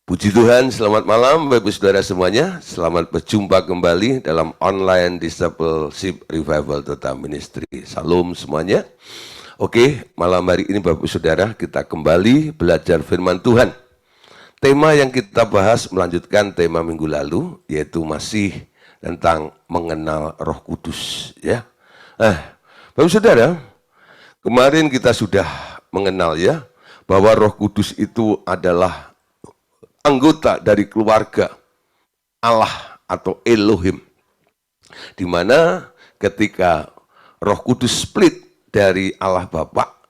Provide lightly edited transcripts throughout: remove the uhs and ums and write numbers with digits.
Puji Tuhan, selamat malam Bapak Saudara semuanya. Selamat berjumpa kembali dalam online Discipleship Revival Total Ministry. Salam semuanya. Oke, malam hari ini Bapak Saudara kita kembali belajar firman Tuhan. Tema yang kita bahas melanjutkan tema minggu lalu, yaitu masih tentang mengenal Roh Kudus. Ya, Bapak Saudara, kemarin kita sudah mengenal ya bahwa Roh Kudus itu adalah anggota dari keluarga Allah atau Elohim, di mana ketika Roh Kudus split dari Allah Bapa,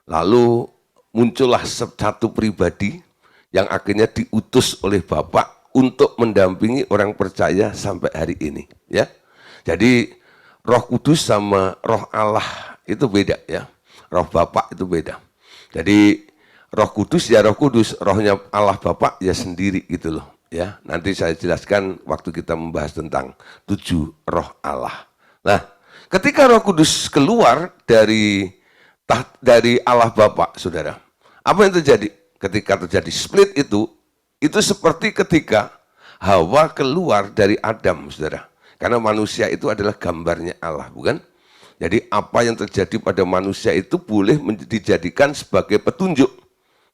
lalu muncullah satu pribadi yang akhirnya diutus oleh Bapa untuk mendampingi orang percaya sampai hari ini. Ya, jadi Roh Kudus sama Roh Allah itu beda ya, Roh Bapa itu beda. Jadi Roh Kudus ya Roh Kudus, rohnya Allah Bapa ya sendiri gitu loh. Ya, nanti saya jelaskan waktu kita membahas tentang 7 roh Allah. Nah, ketika Roh Kudus keluar dari Allah Bapa, Saudara, apa yang terjadi? Ketika terjadi split itu seperti ketika Hawa keluar dari Adam, Saudara. Karena manusia itu adalah gambarnya Allah, bukan? Jadi apa yang terjadi pada manusia itu boleh dijadikan sebagai petunjuk.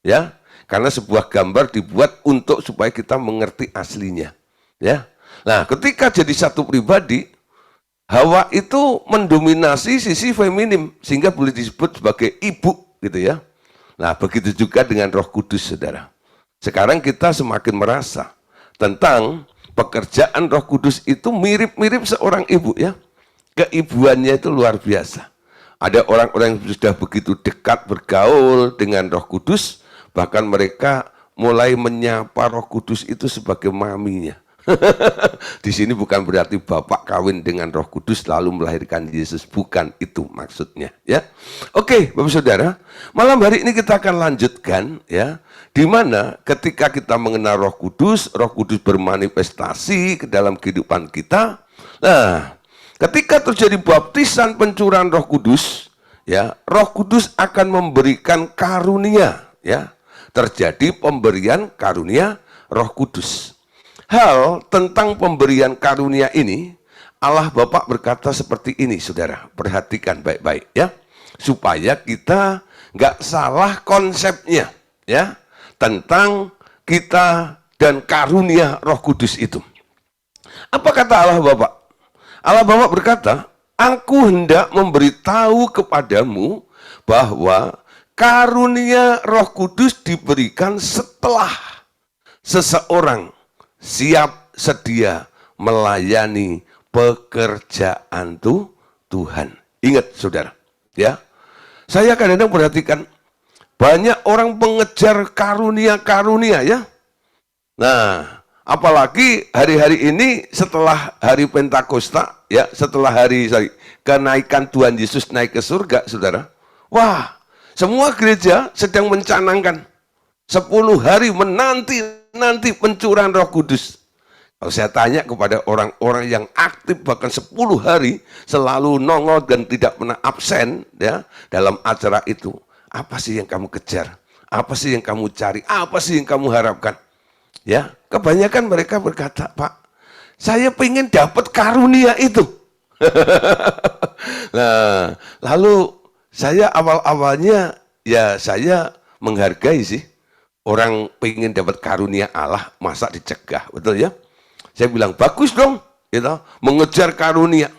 Ya, karena sebuah gambar dibuat untuk supaya kita mengerti aslinya. Ya, nah ketika jadi satu pribadi, Hawa itu mendominasi sisi feminim sehingga boleh disebut sebagai ibu, gitu ya. Nah begitu juga dengan Roh Kudus, Saudara. Sekarang kita semakin merasa tentang pekerjaan Roh Kudus itu mirip-mirip seorang ibu ya. Keibuannya itu luar biasa. Ada orang-orang yang sudah begitu dekat bergaul dengan Roh Kudus, bahkan mereka mulai menyapa Roh Kudus itu sebagai maminya. Di sini bukan berarti Bapak kawin dengan Roh Kudus lalu melahirkan Yesus, bukan itu maksudnya ya. Oke, Bapak Saudara, malam hari ini kita akan lanjutkan ya, di mana ketika kita mengenal Roh Kudus bermanifestasi ke dalam kehidupan kita. Nah, ketika terjadi baptisan pencurahan Roh Kudus, ya, Roh Kudus akan memberikan karunia, ya. Terjadi pemberian karunia Roh Kudus. Hal tentang pemberian karunia ini, Allah Bapa berkata seperti ini, Saudara. Perhatikan baik-baik, ya, supaya kita nggak salah konsepnya, ya, tentang kita dan karunia Roh Kudus itu. Apa kata Allah Bapa? Allah Bapa berkata, "Aku hendak memberitahu kepadamu bahwa karunia Roh Kudus diberikan setelah seseorang siap sedia melayani pekerjaan Tuhan." Ingat, Saudara, ya. Saya kadang-kadang perhatikan banyak orang mengejar karunia-karunia ya. Nah, apalagi hari-hari ini setelah hari Pentakosta, ya, setelah hari kenaikan Tuhan Yesus naik ke surga, Saudara. Wah, semua gereja sedang mencanangkan 10 hari menanti pencurahan Roh Kudus. Kalau saya tanya kepada orang-orang yang aktif bahkan 10 hari selalu nongol dan tidak pernah absen ya dalam acara itu, apa sih yang kamu kejar? Apa sih yang kamu cari? Apa sih yang kamu harapkan? Ya, kebanyakan mereka berkata, "Pak, saya pengen dapat karunia itu." Nah, lalu saya awal-awalnya ya saya menghargai sih orang pengen dapat karunia Allah, masa dicegah, betul ya? Saya bilang bagus dong, gitu, mengejar karunia.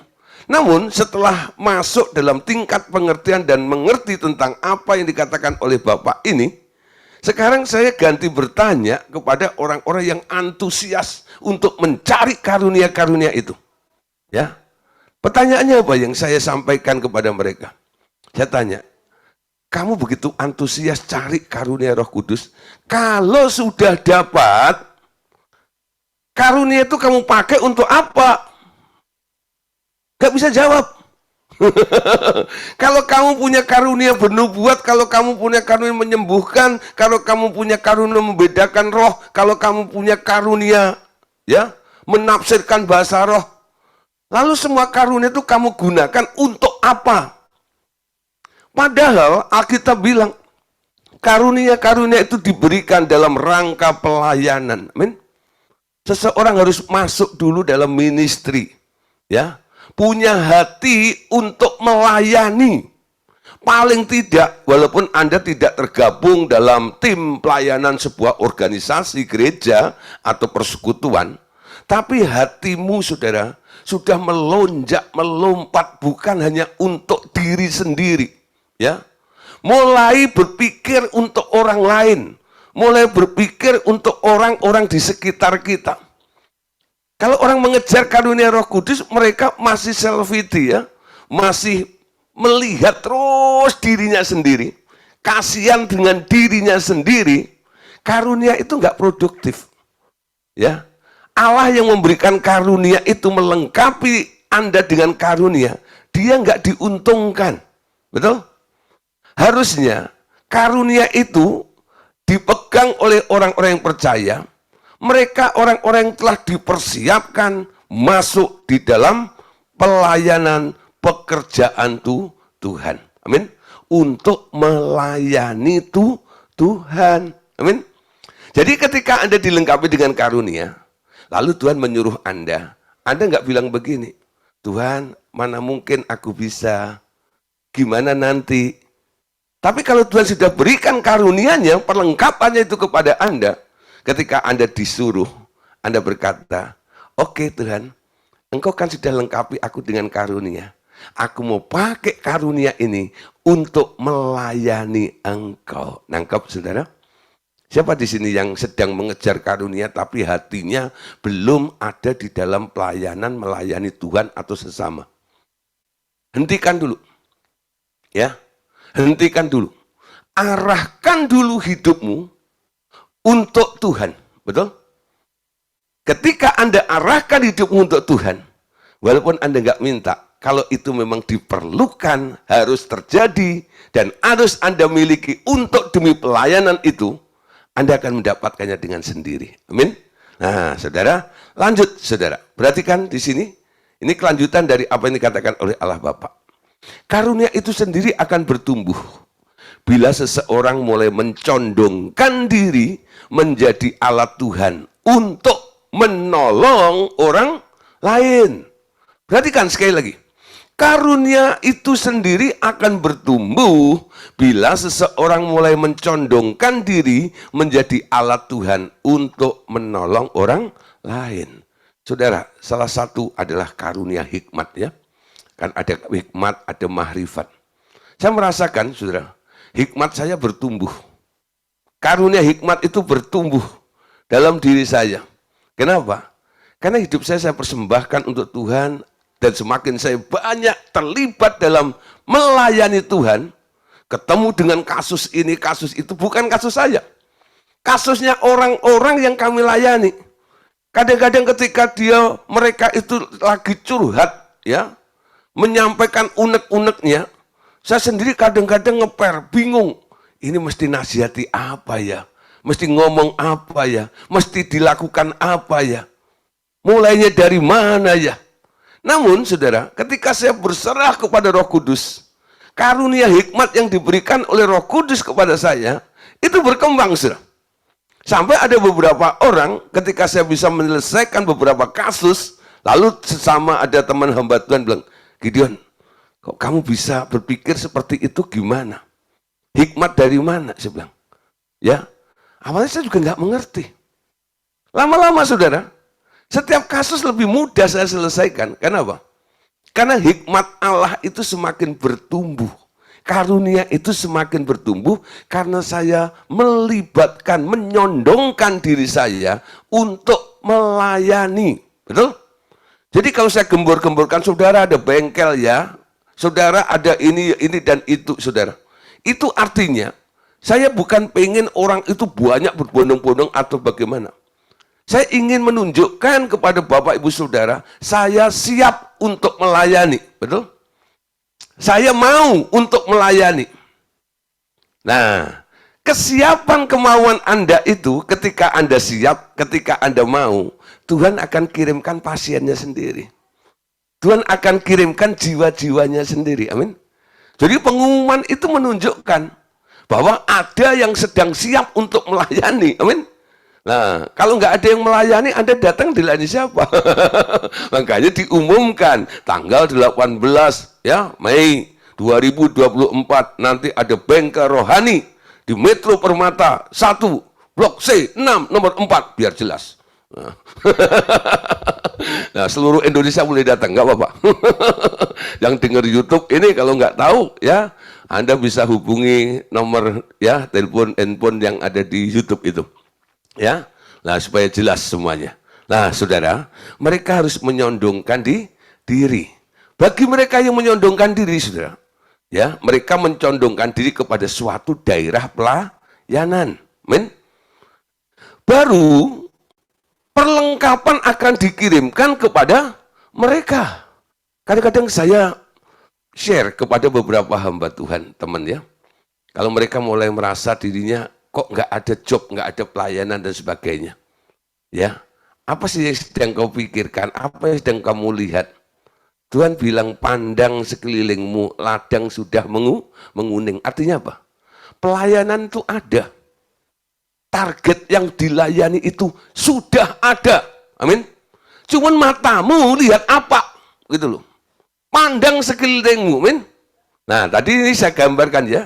Namun setelah masuk dalam tingkat pengertian dan mengerti tentang apa yang dikatakan oleh Bapak ini, sekarang saya ganti bertanya kepada orang-orang yang antusias untuk mencari karunia-karunia itu. Ya, pertanyaannya apa yang saya sampaikan kepada mereka? Saya tanya, kamu begitu antusias cari karunia Roh Kudus, kalau sudah dapat, karunia itu kamu pakai untuk apa? Gak bisa jawab. Kalau kamu punya karunia bernubuat, kalau kamu punya karunia menyembuhkan, kalau kamu punya karunia membedakan roh, kalau kamu punya karunia ya menafsirkan bahasa roh, lalu semua karunia itu kamu gunakan untuk apa? Padahal Alkitab bilang Karunia-karunia itu diberikan dalam rangka pelayanan. Amin. Seseorang harus masuk dulu dalam ministry, ya, punya hati untuk melayani. Paling tidak, walaupun Anda tidak tergabung dalam tim pelayanan sebuah organisasi gereja atau persekutuan, tapi hatimu, saudara, sudah melonjak, melompat bukan hanya untuk diri sendiri, ya. Mulai berpikir untuk orang lain, mulai berpikir untuk orang-orang di sekitar kita. Kalau orang mengejar karunia Roh Kudus, mereka masih self-pity, ya, masih melihat terus dirinya sendiri, kasihan dengan dirinya sendiri. Karunia itu nggak produktif, ya. Allah yang memberikan karunia itu melengkapi Anda dengan karunia, dia nggak diuntungkan, betul? Harusnya karunia itu dipegang oleh orang-orang yang percaya. Mereka orang-orang yang telah dipersiapkan masuk di dalam pelayanan pekerjaan Tuhan. Amin. Untuk melayani Tuhan. Amin. Jadi ketika Anda dilengkapi dengan karunia, lalu Tuhan menyuruh Anda nggak bilang begini, Tuhan, mana mungkin aku bisa, gimana nanti. Tapi kalau Tuhan sudah berikan karunia-Nya, perlengkapannya itu kepada Anda, ketika Anda disuruh, Anda berkata, oke Tuhan, Engkau kan sudah lengkapi aku dengan karunia. Aku mau pakai karunia ini untuk melayani Engkau. Nangkep, saudara? Siapa di sini yang sedang mengejar karunia tapi hatinya belum ada di dalam pelayanan melayani Tuhan atau sesama? Hentikan dulu. Ya. Hentikan dulu. Arahkan dulu hidupmu untuk Tuhan. Betul? Ketika Anda arahkan hidupmu untuk Tuhan, walaupun Anda nggak minta, kalau itu memang diperlukan, harus terjadi, dan harus Anda miliki untuk demi pelayanan itu, Anda akan mendapatkannya dengan sendiri. Amin? Nah, saudara, lanjut, saudara. Perhatikan di sini, ini kelanjutan dari apa yang dikatakan oleh Allah Bapa. Karunia itu sendiri akan bertumbuh bila seseorang mulai mencondongkan diri menjadi alat Tuhan untuk menolong orang lain. Perhatikan sekali lagi. Karunia itu sendiri akan bertumbuh bila seseorang mulai mencondongkan diri menjadi alat Tuhan untuk menolong orang lain. Saudara, salah satu adalah karunia hikmat, ya. Kan ada hikmat, ada mahrifat. Saya merasakan, saudara, hikmat saya bertumbuh. Karunia hikmat itu bertumbuh dalam diri saya. Kenapa? Karena hidup saya persembahkan untuk Tuhan, dan semakin saya banyak terlibat dalam melayani Tuhan, ketemu dengan kasus ini, kasus itu, bukan kasus saya. Kasusnya orang-orang yang kami layani. Kadang-kadang ketika mereka itu lagi curhat, ya, menyampaikan unek-uneknya, saya sendiri kadang-kadang ngeper, bingung. Ini mesti nasihati apa ya? Mesti ngomong apa ya? Mesti dilakukan apa ya? Mulainya dari mana ya? Namun, saudara, ketika saya berserah kepada Roh Kudus, karunia hikmat yang diberikan oleh Roh Kudus kepada saya, itu berkembang, saudara. Sampai ada beberapa orang, ketika saya bisa menyelesaikan beberapa kasus, lalu sesama ada teman hamba Tuhan bilang, Gideon, kok kamu bisa berpikir seperti itu gimana? Hikmat dari mana? Saya bilang. Ya, awalnya saya juga nggak mengerti. Lama-lama, saudara, setiap kasus lebih mudah saya selesaikan. Kenapa? Karena hikmat Allah itu semakin bertumbuh. Karunia itu semakin bertumbuh karena saya melibatkan, menyondongkan diri saya untuk melayani. Betul? Jadi kalau saya gembor-gemborkan, saudara ada bengkel ya, saudara ada ini dan itu, saudara. Itu artinya, saya bukan pengen orang itu banyak berbondong-bondong atau bagaimana. Saya ingin menunjukkan kepada Bapak Ibu Saudara, saya siap untuk melayani. Betul? Saya mau untuk melayani. Nah, kesiapan kemauan Anda itu ketika Anda siap, ketika Anda mau, Tuhan akan kirimkan pasiennya sendiri. Tuhan akan kirimkan jiwa-jiwanya sendiri. Amin. Jadi pengumuman itu menunjukkan bahwa ada yang sedang siap untuk melayani. Amin. Nah, kalau nggak ada yang melayani, Anda datang dilayani siapa? Makanya diumumkan tanggal 18 ya Mei 2024 nanti ada bengkel rohani di Metro Permata 1 Blok C 6 nomor 4 biar jelas. Nah, seluruh Indonesia boleh datang, nggak apa-apa. Yang dengar YouTube ini kalau nggak tahu ya, Anda bisa hubungi nomor ya telepon handphone yang ada di YouTube itu. Ya, nah supaya jelas semuanya. Nah, saudara, mereka harus menyondongkan diri. Bagi mereka yang menyondongkan diri, saudara, ya, mereka mencondongkan diri kepada suatu daerah pelayanan. Amin. Baru perlengkapan akan dikirimkan kepada mereka. Kadang-kadang saya share kepada beberapa hamba Tuhan, teman ya. Kalau mereka mulai merasa dirinya kok nggak ada job, nggak ada pelayanan dan sebagainya. Ya, apa sih yang sedang kau pikirkan? Apa yang sedang kamu lihat? Tuhan bilang pandang sekelilingmu, ladang sudah menguning. Artinya apa? Pelayanan itu ada. Target yang dilayani itu sudah ada. Amin. Cuman matamu lihat apa? Gitu loh. Pandang sekelilingmu. Amin. Nah, tadi ini saya gambarkan ya.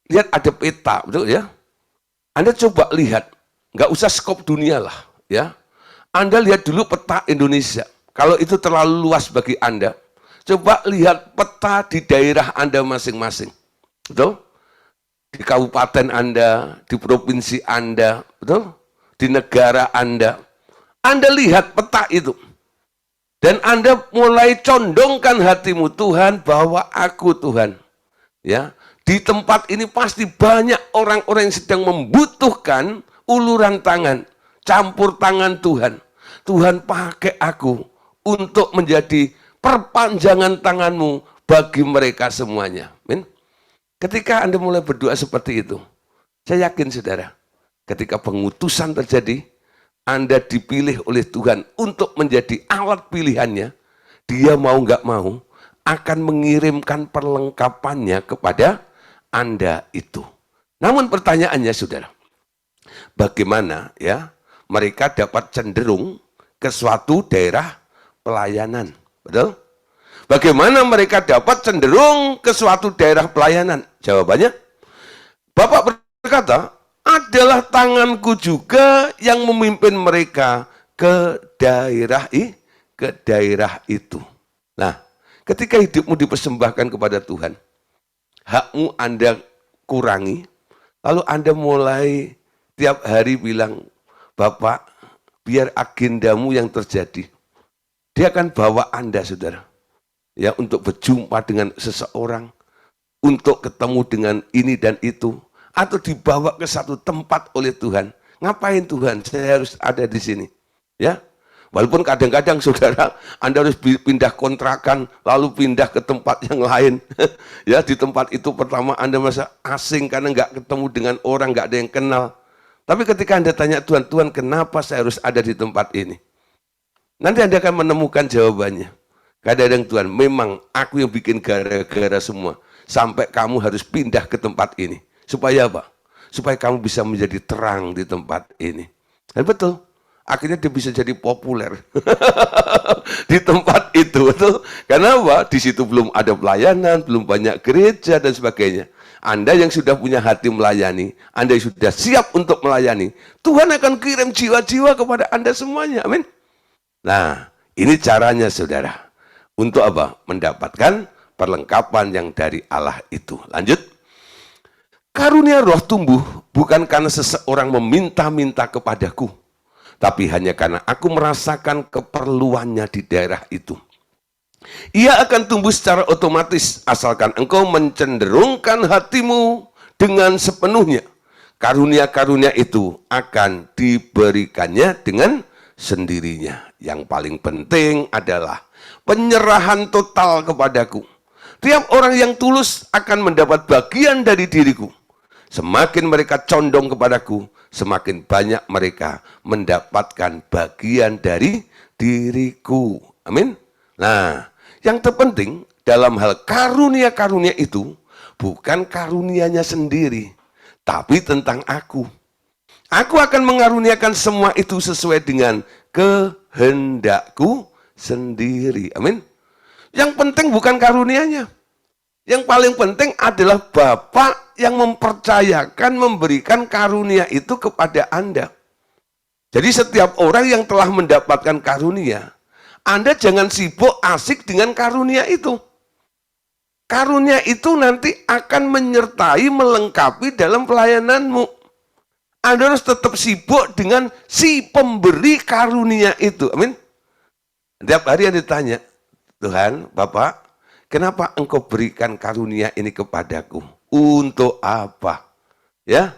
Lihat ada peta, betul ya? Anda coba lihat, nggak usah skop dunia lah, ya. Anda lihat dulu peta Indonesia. Kalau itu terlalu luas bagi Anda, coba lihat peta di daerah Anda masing-masing, betul? Di kabupaten Anda, di provinsi Anda, betul? Di negara Anda. Anda lihat peta itu. Dan Anda mulai condongkan hatimu, Tuhan, bahwa aku Tuhan, ya. Di tempat ini pasti banyak orang-orang yang sedang membutuhkan uluran tangan, campur tangan Tuhan. Tuhan pakai aku untuk menjadi perpanjangan tanganmu bagi mereka semuanya. Amin. Ketika Anda mulai berdoa seperti itu, saya yakin saudara, ketika pengutusan terjadi, Anda dipilih oleh Tuhan untuk menjadi alat pilihannya, dia mau nggak mau akan mengirimkan perlengkapannya kepada Anda itu. Namun pertanyaannya saudara, bagaimana ya mereka dapat cenderung ke suatu daerah pelayanan? Betul? Bagaimana mereka dapat cenderung ke suatu daerah pelayanan? Jawabannya, Bapak berkata, adalah tanganku juga yang memimpin mereka ke daerah itu. Nah, ketika hidupmu dipersembahkan kepada Tuhan, hakmu Anda kurangi, lalu Anda mulai tiap hari bilang, Bapak, biar agendamu yang terjadi. Dia akan bawa Anda, saudara, ya, untuk berjumpa dengan seseorang, untuk ketemu dengan ini dan itu, atau dibawa ke satu tempat oleh Tuhan. Ngapain Tuhan? Saya harus ada di sini. Ya, walaupun kadang-kadang saudara, Anda harus pindah kontrakan, lalu pindah ke tempat yang lain. Ya, di tempat itu pertama Anda merasa asing karena nggak ketemu dengan orang, nggak ada yang kenal. Tapi ketika Anda tanya Tuhan, Tuhan kenapa saya harus ada di tempat ini? Nanti Anda akan menemukan jawabannya. Kadang-kadang Tuhan, memang aku yang bikin gara-gara semua. Sampai kamu harus pindah ke tempat ini. Supaya apa? Supaya kamu bisa menjadi terang di tempat ini. Dan betul. Akhirnya dia bisa jadi populer di tempat itu, betul? Karena apa? Di situ belum ada pelayanan, belum banyak gereja dan sebagainya. Anda yang sudah punya hati melayani, Anda yang sudah siap untuk melayani, Tuhan akan kirim jiwa-jiwa kepada Anda semuanya. Amin. Nah, ini caranya saudara. Untuk apa? Mendapatkan perlengkapan yang dari Allah itu. Lanjut. Karunia roh tumbuh bukan karena seseorang meminta-minta kepadaku, tapi hanya karena aku merasakan keperluannya di daerah itu. Ia akan tumbuh secara otomatis asalkan engkau mencenderungkan hatimu dengan sepenuhnya. Karunia-karunia itu akan diberikannya dengan sendirinya. Yang paling penting adalah penyerahan total kepadaku. Tiap orang yang tulus akan mendapat bagian dari diriku. Semakin mereka condong kepadaku, semakin banyak mereka mendapatkan bagian dari diriku. Amin. Nah, yang terpenting dalam hal karunia-karunia itu bukan karunianya sendiri, tapi tentang aku. Aku akan mengaruniakan semua itu sesuai dengan kehendakku sendiri. Amin. Yang penting bukan karunianya. Yang paling penting adalah Bapa yang mempercayakan, memberikan karunia itu kepada Anda. Jadi setiap orang yang telah mendapatkan karunia, Anda jangan sibuk asik dengan karunia itu. Karunia itu nanti akan menyertai, melengkapi dalam pelayananmu. Anda harus tetap sibuk dengan si pemberi karunia itu. Amin. Tiap hari Anda ditanya, Tuhan, Bapak, kenapa engkau berikan karunia ini kepadaku? Untuk apa? Ya,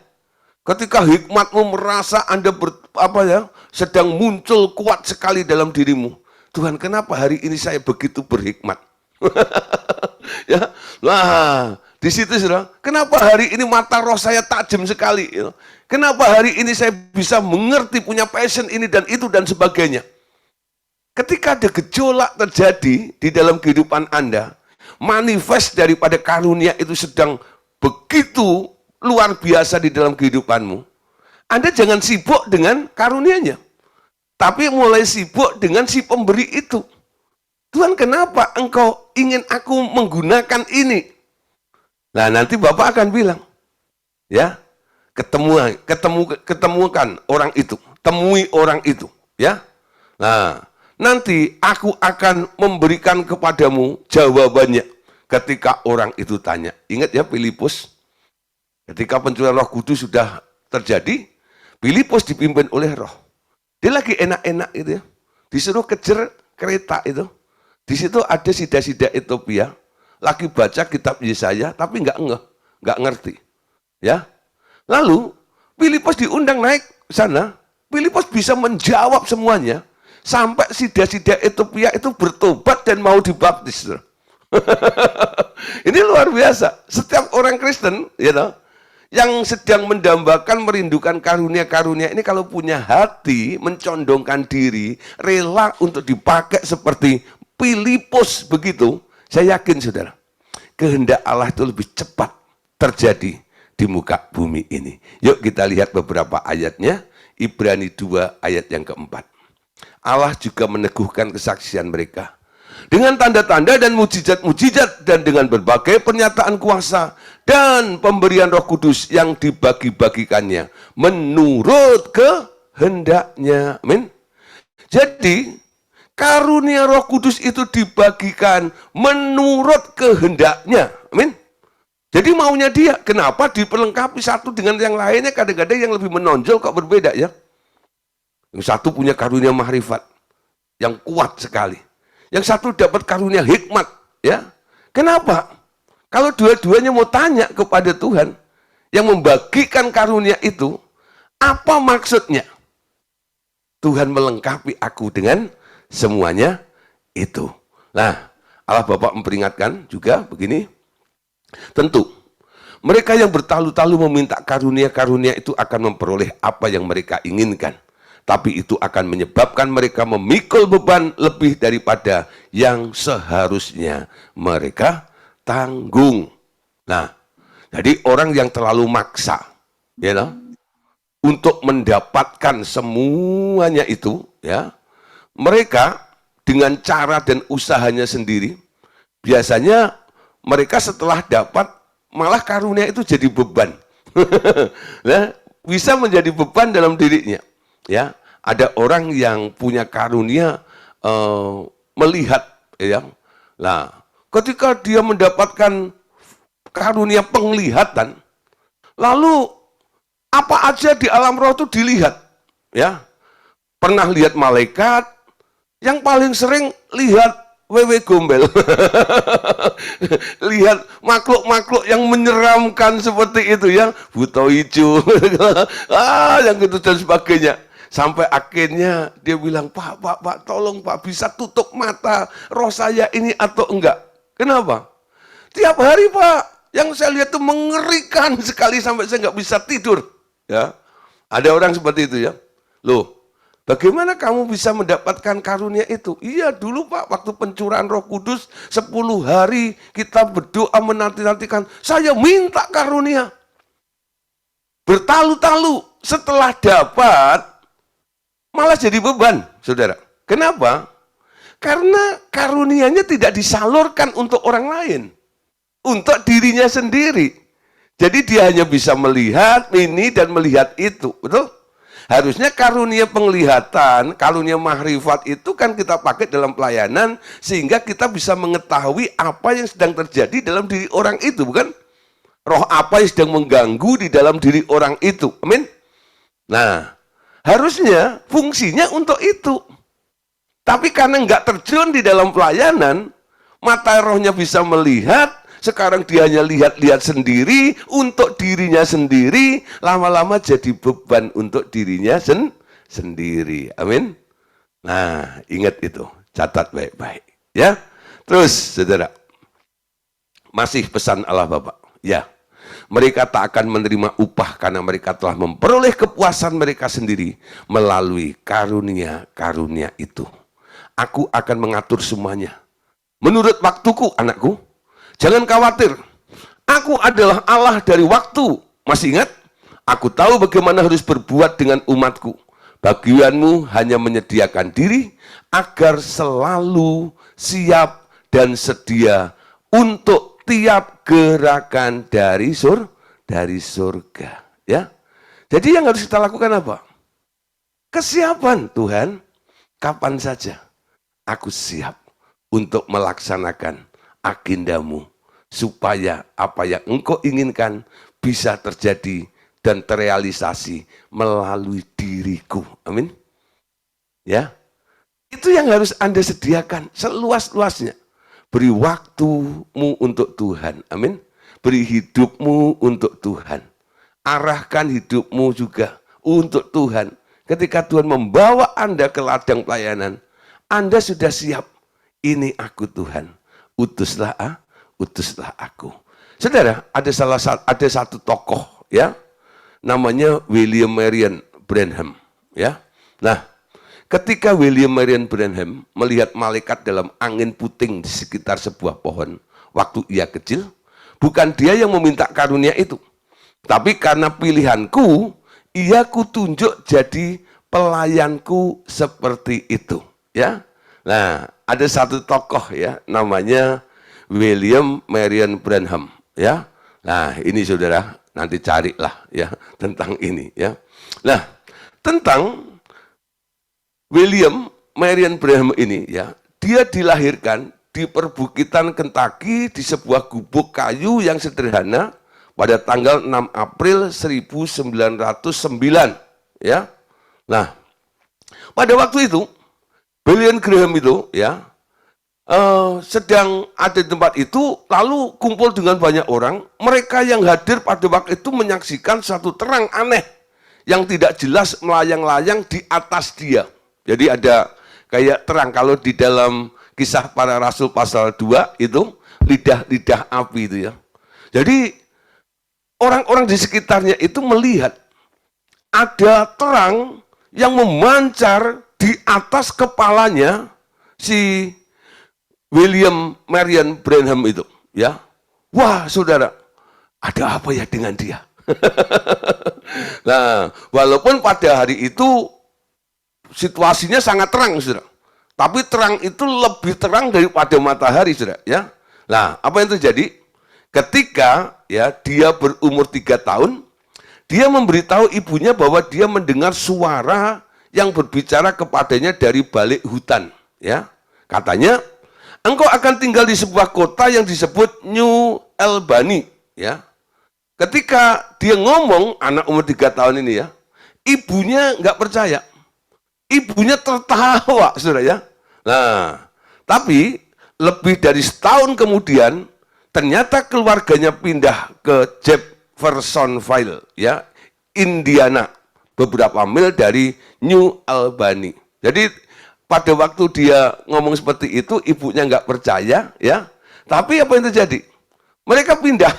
ketika hikmatmu merasa Anda sedang muncul kuat sekali dalam dirimu. Tuhan, kenapa hari ini saya begitu berhikmat? Ya, nah, di situ saudara, kenapa hari ini mata roh saya tajam sekali? Kenapa hari ini saya bisa mengerti, punya passion ini dan itu dan sebagainya? Ketika ada gejolak terjadi di dalam kehidupan Anda, manifest daripada karunia itu sedang begitu luar biasa di dalam kehidupanmu, Anda jangan sibuk dengan karunianya, tapi mulai sibuk dengan si pemberi itu. Tuhan, kenapa engkau ingin aku menggunakan ini? Nah, nanti Bapak akan bilang, ya, ketemukan orang itu, temui orang itu, ya. Nah, nanti aku akan memberikan kepadamu jawabannya ketika orang itu tanya. Ingat ya Filipus, ketika pencurahan Roh Kudus sudah terjadi, Filipus dipimpin oleh Roh. Dia lagi enak-enak itu ya, disuruh kejar kereta itu. Di situ ada sida-sida Ethiopia, lagi baca kitab Yesaya, tapi nggak ngerti. Ya, lalu Filipus diundang naik sana, Filipus bisa menjawab semuanya, sampai sida-sida Ethiopia itu bertobat dan mau dibaptis. Ini luar biasa. Setiap orang Kristen, yang sedang mendambakan, merindukan karunia-karunia ini, kalau punya hati, mencondongkan diri, rela untuk dipakai seperti Filipus begitu, saya yakin saudara, kehendak Allah itu lebih cepat terjadi di muka bumi ini. Yuk kita lihat beberapa ayatnya. Ibrani 2 ayat yang keempat. Allah juga meneguhkan kesaksian mereka dengan tanda-tanda dan mujizat-mujizat dan dengan berbagai pernyataan kuasa dan pemberian Roh Kudus yang dibagi-bagikannya menurut kehendaknya. Amin. Jadi karunia Roh Kudus itu dibagikan menurut kehendaknya. Amin. Jadi maunya dia. Kenapa diperlengkapi satu dengan yang lainnya? Kadang-kadang yang lebih menonjol kok berbeda ya. Yang satu punya karunia mahrifat yang kuat sekali. Yang satu dapat karunia hikmat. Ya. Kenapa? Kalau dua-duanya mau tanya kepada Tuhan yang membagikan karunia itu, apa maksudnya? Tuhan melengkapi aku dengan semuanya itu. Nah, Allah Bapa memperingatkan juga begini, tentu mereka yang bertalu-talu meminta karunia-karunia itu akan memperoleh apa yang mereka inginkan, tapi itu akan menyebabkan mereka memikul beban lebih daripada yang seharusnya mereka tanggung. Nah, jadi orang yang terlalu maksa, untuk mendapatkan semuanya itu, ya, mereka dengan cara dan usahanya sendiri, biasanya mereka setelah dapat malah karunia itu jadi beban. Nah, bisa menjadi beban dalam dirinya. Ya, ada orang yang punya karunia melihat, ya. Nah, ketika dia mendapatkan karunia penglihatan, lalu apa aja di alam roh itu dilihat, ya. Pernah lihat malaikat. Yang paling sering lihat wewe gombel. Lihat makhluk-makhluk yang menyeramkan seperti itu ya, buta hijau. Yang itu dan sebagainya. Sampai akhirnya dia bilang, Pak, tolong Pak, bisa tutup mata roh saya ini atau enggak? Kenapa? Tiap hari Pak, yang saya lihat itu mengerikan sekali sampai saya nggak bisa tidur. Ya, ada orang seperti itu ya. Loh, Bagaimana kamu bisa mendapatkan karunia itu? Iya dulu Pak, waktu pencurahan Roh Kudus 10 hari kita berdoa menanti-nantikan, saya minta karunia. Bertalu-talu setelah dapat malah jadi beban, saudara. Kenapa? Karena karunianya tidak disalurkan untuk orang lain, untuk dirinya sendiri. Jadi dia hanya bisa melihat ini dan melihat itu, betul? Harusnya karunia penglihatan, karunia mahrifat itu kan kita pakai dalam pelayanan sehingga kita bisa mengetahui apa yang sedang terjadi dalam diri orang itu, bukan? Roh apa yang sedang mengganggu di dalam diri orang itu. Amin. Nah, harusnya fungsinya untuk itu. Tapi karena nggak terjun di dalam pelayanan, mata rohnya bisa melihat, sekarang dia hanya lihat-lihat sendiri, untuk dirinya sendiri, lama-lama jadi beban untuk dirinya sendiri. Amin. Nah, ingat itu, catat baik-baik. Ya, terus saudara, masih pesan Allah Bapa. Ya, mereka tak akan menerima upah karena mereka telah memperoleh kepuasan mereka sendiri melalui karunia-karunia itu. Aku akan mengatur semuanya menurut waktuku, anakku. Jangan khawatir, aku adalah Allah dari waktu. Masih ingat? Aku tahu bagaimana harus berbuat dengan umatku. Bagianmu hanya menyediakan diri agar selalu siap dan sedia untuk tiap gerakan dari surga. Ya. Jadi yang harus kita lakukan apa? Kesiapan. Tuhan, kapan saja aku siap untuk melaksanakan agendamu, supaya apa yang engkau inginkan bisa terjadi dan terrealisasi melalui diriku. Amin. Ya, itu yang harus Anda sediakan seluas-luasnya. Beri waktumu untuk Tuhan. Amin. Beri hidupmu untuk Tuhan. Arahkan hidupmu juga untuk Tuhan. Ketika Tuhan membawa Anda ke ladang pelayanan, Anda sudah siap. Ini aku Tuhan, utuslah aku. Saudara, ada satu tokoh ya, namanya William Marion Branham ya. Nah, ketika William Marion Branham melihat malaikat dalam angin puting di sekitar sebuah pohon waktu ia kecil, bukan dia yang meminta karunia itu, tapi karena pilihanku, ia kutunjuk jadi pelayanku seperti itu ya. Nah, ada satu tokoh ya, namanya William Marion Branham ya. Nah, ini saudara, nanti carilah ya tentang ini ya. Nah, tentang William Marion Branham ini ya, dia dilahirkan di perbukitan Kentucky di sebuah gubuk kayu yang sederhana pada tanggal 6 April 1909 ya. Nah, pada waktu itu William Graham itu ya sedang ada di tempat itu, lalu kumpul dengan banyak orang. Mereka yang hadir pada waktu itu menyaksikan satu terang aneh yang tidak jelas melayang-layang di atas dia. Jadi ada kayak terang, kalau di dalam Kisah Para Rasul pasal 2 itu lidah-lidah api itu ya. Jadi orang-orang di sekitarnya itu melihat ada terang yang memancar di atas kepalanya si William Marion Branham itu, ya. Wah, saudara, ada apa ya dengan dia? Nah, walaupun pada hari itu situasinya sangat terang, saudara. Tapi terang itu lebih terang daripada matahari, saudara, ya. Nah, apa yang terjadi? Ketika ya dia berumur 3 tahun, dia memberitahu ibunya bahwa dia mendengar suara yang berbicara kepadanya dari balik hutan, ya. Katanya, engkau akan tinggal di sebuah kota yang disebut New Albany, ya. Ketika dia ngomong, anak umur 3 tahun ini ya, ibunya nggak percaya. Ibunya tertawa, saudara ya. Nah, tapi lebih dari setahun kemudian, ternyata keluarganya pindah ke Jeffersonville, ya, Indiana, beberapa mil dari New Albany. Jadi pada waktu dia ngomong seperti itu, ibunya nggak percaya, ya. Tapi apa yang terjadi? Mereka pindah,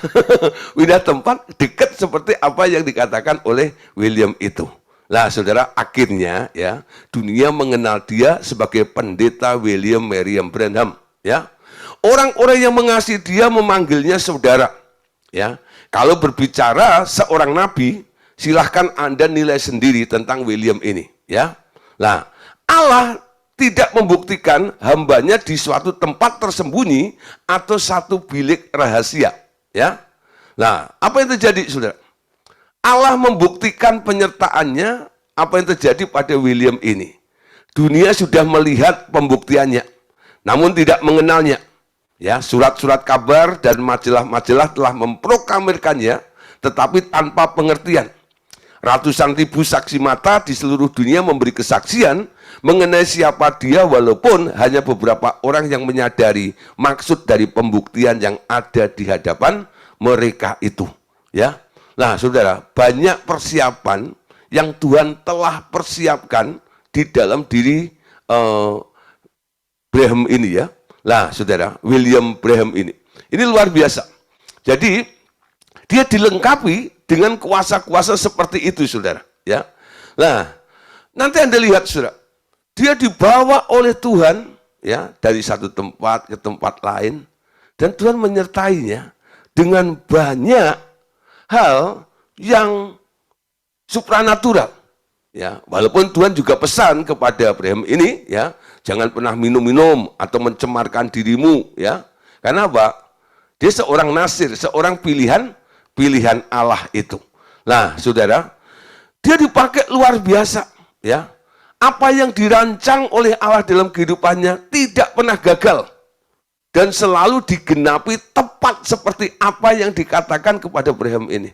pindah tempat dekat seperti apa yang dikatakan oleh William itu. Lah, saudara, akhirnya ya dunia mengenal dia sebagai pendeta William Marion Branham. Ya, orang-orang yang mengasihi dia memanggilnya saudara. Ya, kalau berbicara seorang nabi, silahkan Anda nilai sendiri tentang William ini. Ya, lah Allah tidak membuktikan hambanya di suatu tempat tersembunyi atau satu bilik rahasia. Ya, nah apa yang terjadi, saudara? Allah membuktikan penyertaannya apa yang terjadi pada William ini. Dunia sudah melihat pembuktiannya, namun tidak mengenalnya. Ya, surat-surat kabar dan majalah-majalah telah memproklamirkannya, tetapi tanpa pengertian. Ratusan ribu saksi mata di seluruh dunia memberi kesaksian mengenai siapa dia, walaupun hanya beberapa orang yang menyadari maksud dari pembuktian yang ada di hadapan mereka itu. Ya, nah, saudara, banyak persiapan yang Tuhan telah persiapkan di dalam diri Branham ini ya. Nah, saudara, William Branham ini luar biasa. Jadi dia dilengkapi dengan kuasa-kuasa seperti itu, saudara. Ya, nah, nanti Anda lihat, saudara, dia dibawa oleh Tuhan ya dari satu tempat ke tempat lain, dan Tuhan menyertainya dengan banyak hal yang supranatural. Ya, walaupun Tuhan juga pesan kepada Abraham ini, ya, jangan pernah minum-minum atau mencemarkan dirimu, ya. Karena apa? Dia seorang nasir, seorang pilihan Allah itu. Nah, saudara, dia dipakai luar biasa, ya. Apa yang dirancang oleh Allah dalam kehidupannya tidak pernah gagal dan selalu digenapi tepat seperti apa yang dikatakan kepada Abraham ini.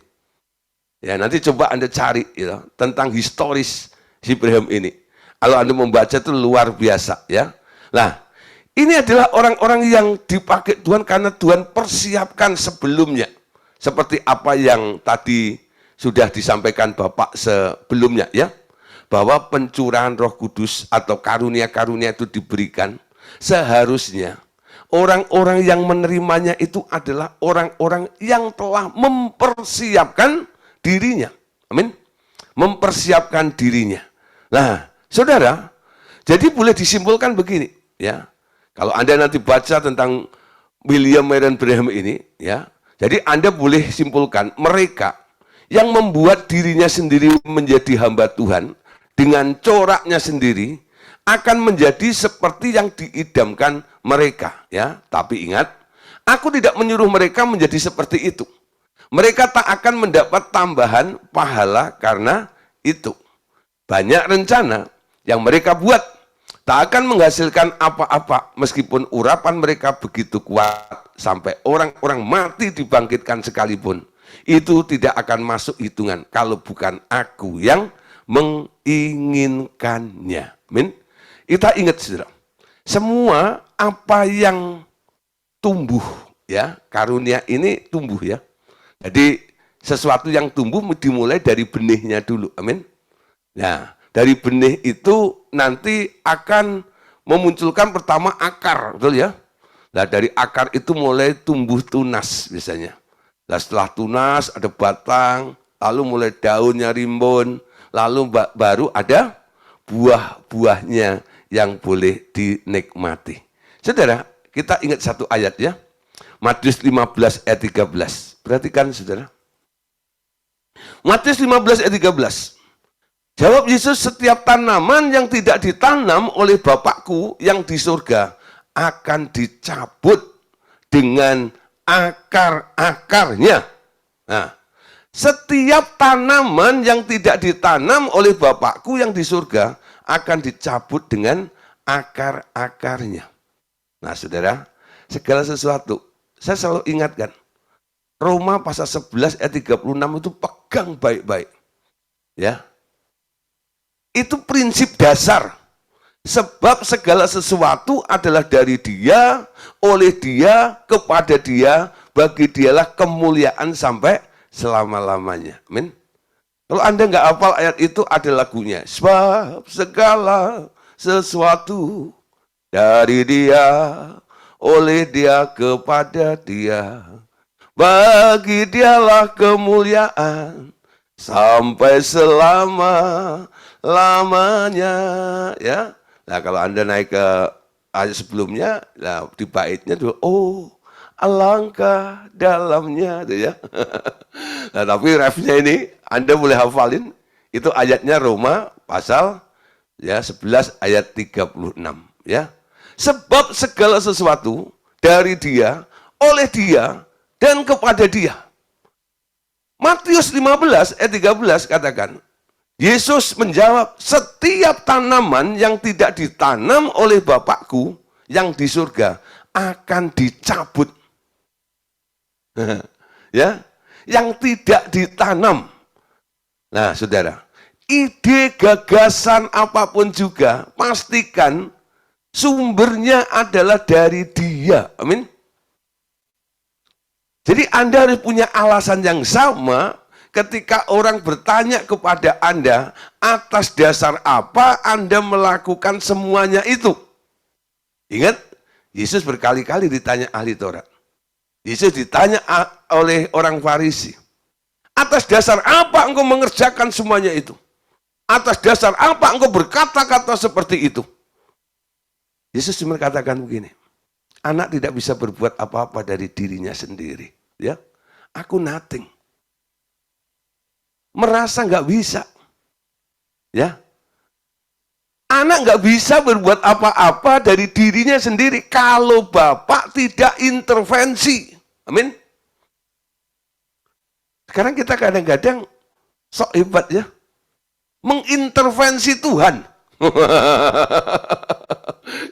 Ya, nanti coba Anda cari ya, tentang historis si Abraham ini. Kalau Anda membaca itu luar biasa ya. Nah, ini adalah orang-orang yang dipakai Tuhan karena Tuhan persiapkan sebelumnya. Seperti apa yang tadi sudah disampaikan Bapak sebelumnya ya. Bahwa pencurahan Roh Kudus atau karunia-karunia itu diberikan, seharusnya orang-orang yang menerimanya itu adalah orang-orang yang telah mempersiapkan dirinya. Amin. Mempersiapkan dirinya. Nah, saudara, jadi boleh disimpulkan begini, ya. Kalau Anda nanti baca tentang William Marion Branham ini, ya. Jadi Anda boleh simpulkan mereka yang membuat dirinya sendiri menjadi hamba Tuhan dengan coraknya sendiri akan menjadi seperti yang diidamkan mereka, ya. Tapi ingat, aku tidak menyuruh mereka menjadi seperti itu. Mereka tak akan mendapat tambahan pahala karena itu. Banyak rencana yang mereka buat tak akan menghasilkan apa-apa meskipun urapan mereka begitu kuat sampai orang-orang mati dibangkitkan sekalipun. Itu tidak akan masuk hitungan kalau bukan aku yang menginginkannya. Amin. Kita ingat, saudara, semua apa yang tumbuh, ya, karunia ini tumbuh ya. Jadi sesuatu yang tumbuh dimulai dari benihnya dulu. Amin. Nah, dari benih itu nanti akan memunculkan pertama akar, betul ya? Nah, dari akar itu mulai tumbuh tunas biasanya. Nah, setelah tunas ada batang, lalu mulai daunnya rimbun, lalu baru ada buah-buahnya yang boleh dinikmati. Saudara, kita ingat satu ayat ya. Matius 15 ayat 13. Perhatikan, saudara. Matius 15 ayat 13. Jawab Yesus, setiap tanaman yang tidak ditanam oleh Bapakku yang di surga akan dicabut dengan akar-akarnya. Nah, setiap tanaman yang tidak ditanam oleh Bapakku yang di surga akan dicabut dengan akar-akarnya. Nah, saudara, segala sesuatu, saya selalu ingatkan, Roma pasal 11 ayat 36 itu pegang baik-baik. Ya. Itu prinsip dasar. Sebab segala sesuatu adalah dari Dia, oleh Dia, kepada Dia, bagi Dialah kemuliaan sampai selama-lamanya. Amin. Kalau Anda nggak hafal ayat itu, ada lagunya. Sebab segala sesuatu dari Dia, oleh Dia, kepada Dia, bagi Dialah kemuliaan sampai selama-lamanya, ya. Nah, kalau Anda naik ke ayat sebelumnya, nah, di baitnya tuh, oh, alangkah dalamnya, tuh ya. Nah, tapi refnya ini Anda boleh hafalin, itu ayatnya Roma pasal ya 11 ayat 36, ya. Sebab segala sesuatu dari Dia, oleh Dia, dan kepada Dia. Matius 15 ayat 13 katakan, Yesus menjawab, setiap tanaman yang tidak ditanam oleh Bapakku yang di surga akan dicabut. Ya, yang tidak ditanam. Nah, saudara, ide gagasan apapun juga pastikan sumbernya adalah dari Dia. Amin. Jadi Anda harus punya alasan yang sama ketika orang bertanya kepada Anda, atas dasar apa Anda melakukan semuanya itu? Ingat, Yesus berkali-kali ditanya ahli Taurat. Yesus ditanya oleh orang Farisi, atas dasar apa engkau mengerjakan semuanya itu? Atas dasar apa engkau berkata-kata seperti itu? Yesus cuma katakan begini, anak tidak bisa berbuat apa-apa dari dirinya sendiri. Ya, aku nothing. Merasa nggak bisa. Ya, anak nggak bisa berbuat apa-apa dari dirinya sendiri kalau Bapak tidak intervensi. Amin. Sekarang kita kadang-kadang sok hebat ya, mengintervensi Tuhan.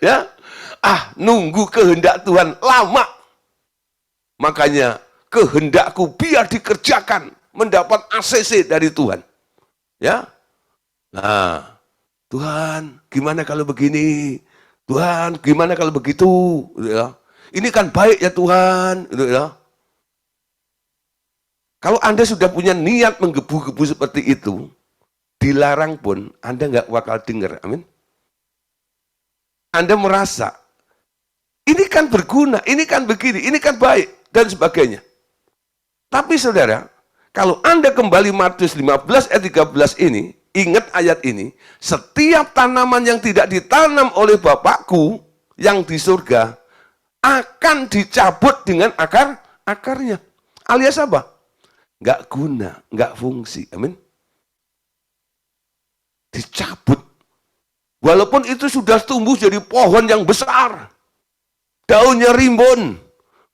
Ya, nunggu kehendak Tuhan lama. Makanya kehendakku biar dikerjakan, mendapat ACC dari Tuhan. Ya. Nah, Tuhan, gimana kalau begini? Tuhan, gimana kalau begitu? Ya. Ini kan baik ya Tuhan, ya. Kalau Anda sudah punya niat menggebu-gebu seperti itu, dilarang pun Anda nggak bakal dengar. Amin. Anda merasa ini kan berguna, ini kan begini, ini kan baik dan sebagainya. Tapi saudara, kalau Anda kembali Matius 15 ayat 13 ini, ingat ayat ini, setiap tanaman yang tidak ditanam oleh Bapakku yang di surga akan dicabut dengan akarnya. Alias apa? Nggak guna, nggak fungsi. Amin. Dicabut. Walaupun itu sudah tumbuh jadi pohon yang besar. Daunnya rimbun.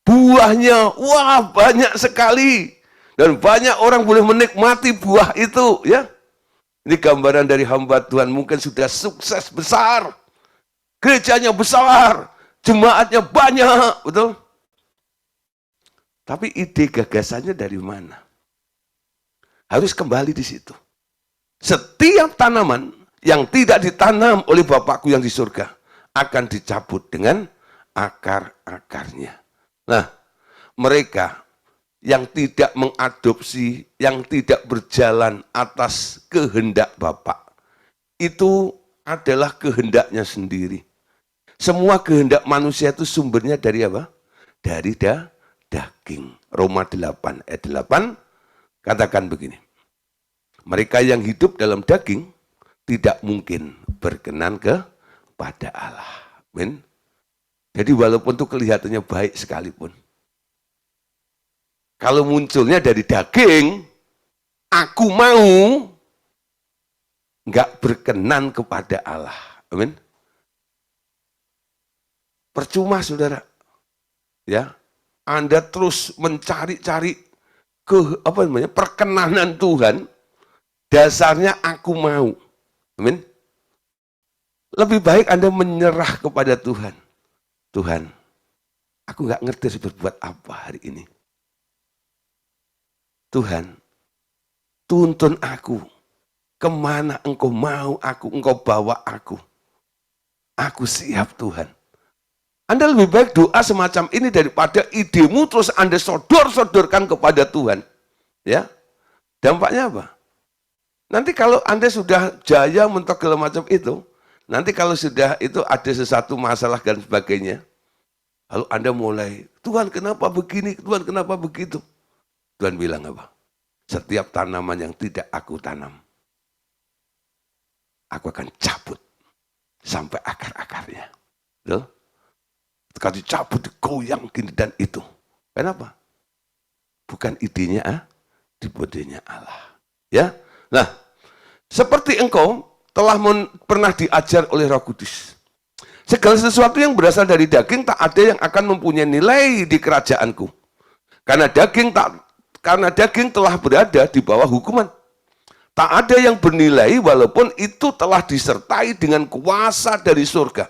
Buahnya, wah banyak sekali. Dan banyak orang boleh menikmati buah itu. Ya. Ini gambaran dari hamba Tuhan, mungkin sudah sukses besar. Gerejanya besar. Jemaatnya banyak. Betul? Tapi ide gagasannya dari mana? Harus kembali di situ. Setiap tanaman yang tidak ditanam oleh Bapakku yang di surga akan dicabut dengan akar-akarnya. Nah, mereka yang tidak mengadopsi, yang tidak berjalan atas kehendak Bapa, itu adalah kehendaknya sendiri. Semua kehendak manusia itu sumbernya dari apa? Dari daging. Roma 8 ayat 8 katakan begini. Mereka yang hidup dalam daging tidak mungkin berkenan kepada Allah. Amin. Jadi walaupun itu kelihatannya baik sekalipun, kalau munculnya dari daging, aku mau, nggak berkenan kepada Allah. Amin. Percuma saudara. Ya, Anda terus mencari-cari perkenanan Tuhan, dasarnya aku mau. Amin. Lebih baik Anda menyerah kepada Tuhan. Tuhan, aku nggak ngerti harus berbuat apa hari ini. Tuhan, tuntun aku. Kemana engkau mau engkau bawa aku. Aku siap Tuhan. Anda lebih baik doa semacam ini daripada idemu terus Anda sodor-sodorkan kepada Tuhan. Ya, dampaknya apa? Nanti kalau Anda sudah jaya mentok segala macam itu, nanti kalau sudah itu ada sesuatu masalah dan sebagainya, lalu Anda mulai, Tuhan kenapa begini, Tuhan kenapa begitu? Tuhan bilang apa? setiap tanaman yang tidak aku tanam, aku akan cabut sampai akar-akarnya. Betul? Kalau dicabut, digoyang gini dan itu. Kenapa? Bukan idenya, dibuatnya Allah. Ya, nah, seperti engkau telah pernah diajar oleh Roh Kudus. Segala sesuatu yang berasal dari daging tak ada yang akan mempunyai nilai di kerajaanku. Karena daging telah berada di bawah hukuman. Tak ada yang bernilai walaupun itu telah disertai dengan kuasa dari surga.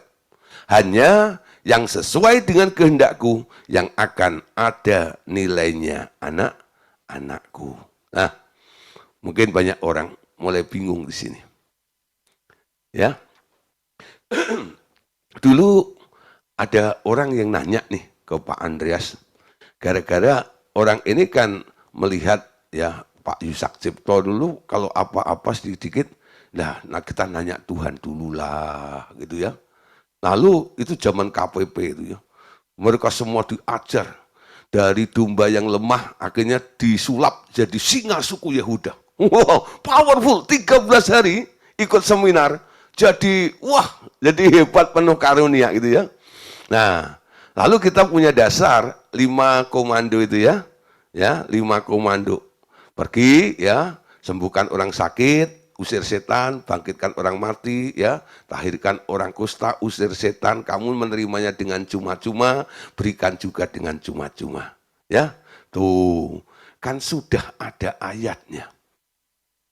Hanya yang sesuai dengan kehendakku yang akan ada nilainya, anak-anakku. Nah, mungkin banyak orang mulai bingung di sini. Ya. Dulu ada orang yang nanya nih ke Pak Andreas, gara-gara orang ini kan melihat ya Pak Yusak Cipto dulu kalau apa-apa sedikit, nah kita nanya Tuhan dulu lah gitu ya. Lalu itu zaman KPP itu ya, mereka semua diajar dari domba yang lemah akhirnya disulap jadi singa suku Yehuda. Wow, powerful, 13 hari ikut seminar. Jadi hebat penuh karunia gitu ya. Nah, lalu kita punya dasar 5 komando itu ya. Ya, 5 komando. Pergi ya, sembuhkan orang sakit, usir setan, bangkitkan orang mati ya, lahirkan orang kusta, usir setan, kamu menerimanya dengan cuma-cuma, berikan juga dengan cuma-cuma. Ya. Tuh, kan sudah ada ayatnya.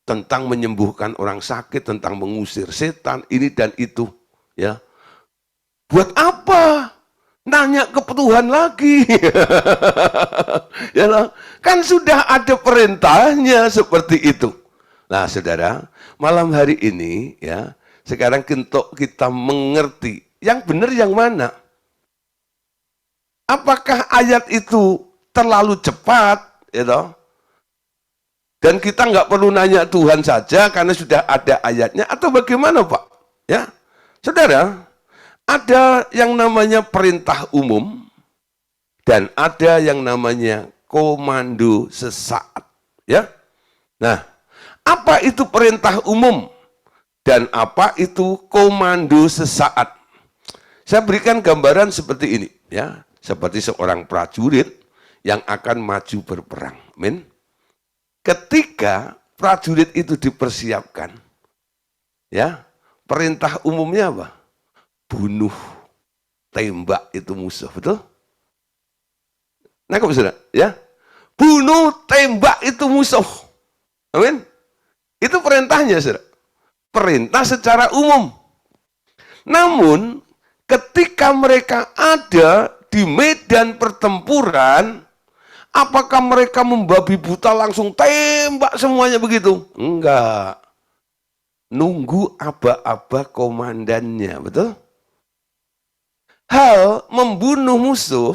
Tentang menyembuhkan orang sakit, tentang mengusir setan, ini dan itu. Ya, buat apa? Nanya ke Tuhan lagi. Ya, kan sudah ada perintahnya seperti itu. Nah, saudara, malam hari ini, ya, sekarang kita mengerti yang benar yang mana. Apakah ayat itu terlalu cepat, ya toh? Dan kita nggak perlu nanya Tuhan saja karena sudah ada ayatnya, atau bagaimana Pak? Ya, saudara, ada yang namanya perintah umum dan ada yang namanya komando sesaat. Ya, nah, apa itu perintah umum dan apa itu komando sesaat? Saya berikan gambaran seperti ini, ya, seperti seorang prajurit yang akan maju berperang. Amin. Ketika prajurit itu dipersiapkan, ya, perintah umumnya apa? Bunuh, tembak itu musuh, betul? Nangkep saudara, ya? Bunuh, tembak itu musuh. Amin. Itu perintahnya, saudara. Perintah secara umum. Namun, ketika mereka ada di medan pertempuran, apakah mereka membabi buta langsung tembak semuanya begitu? Enggak. Nunggu aba-aba komandannya, betul? Hal membunuh musuh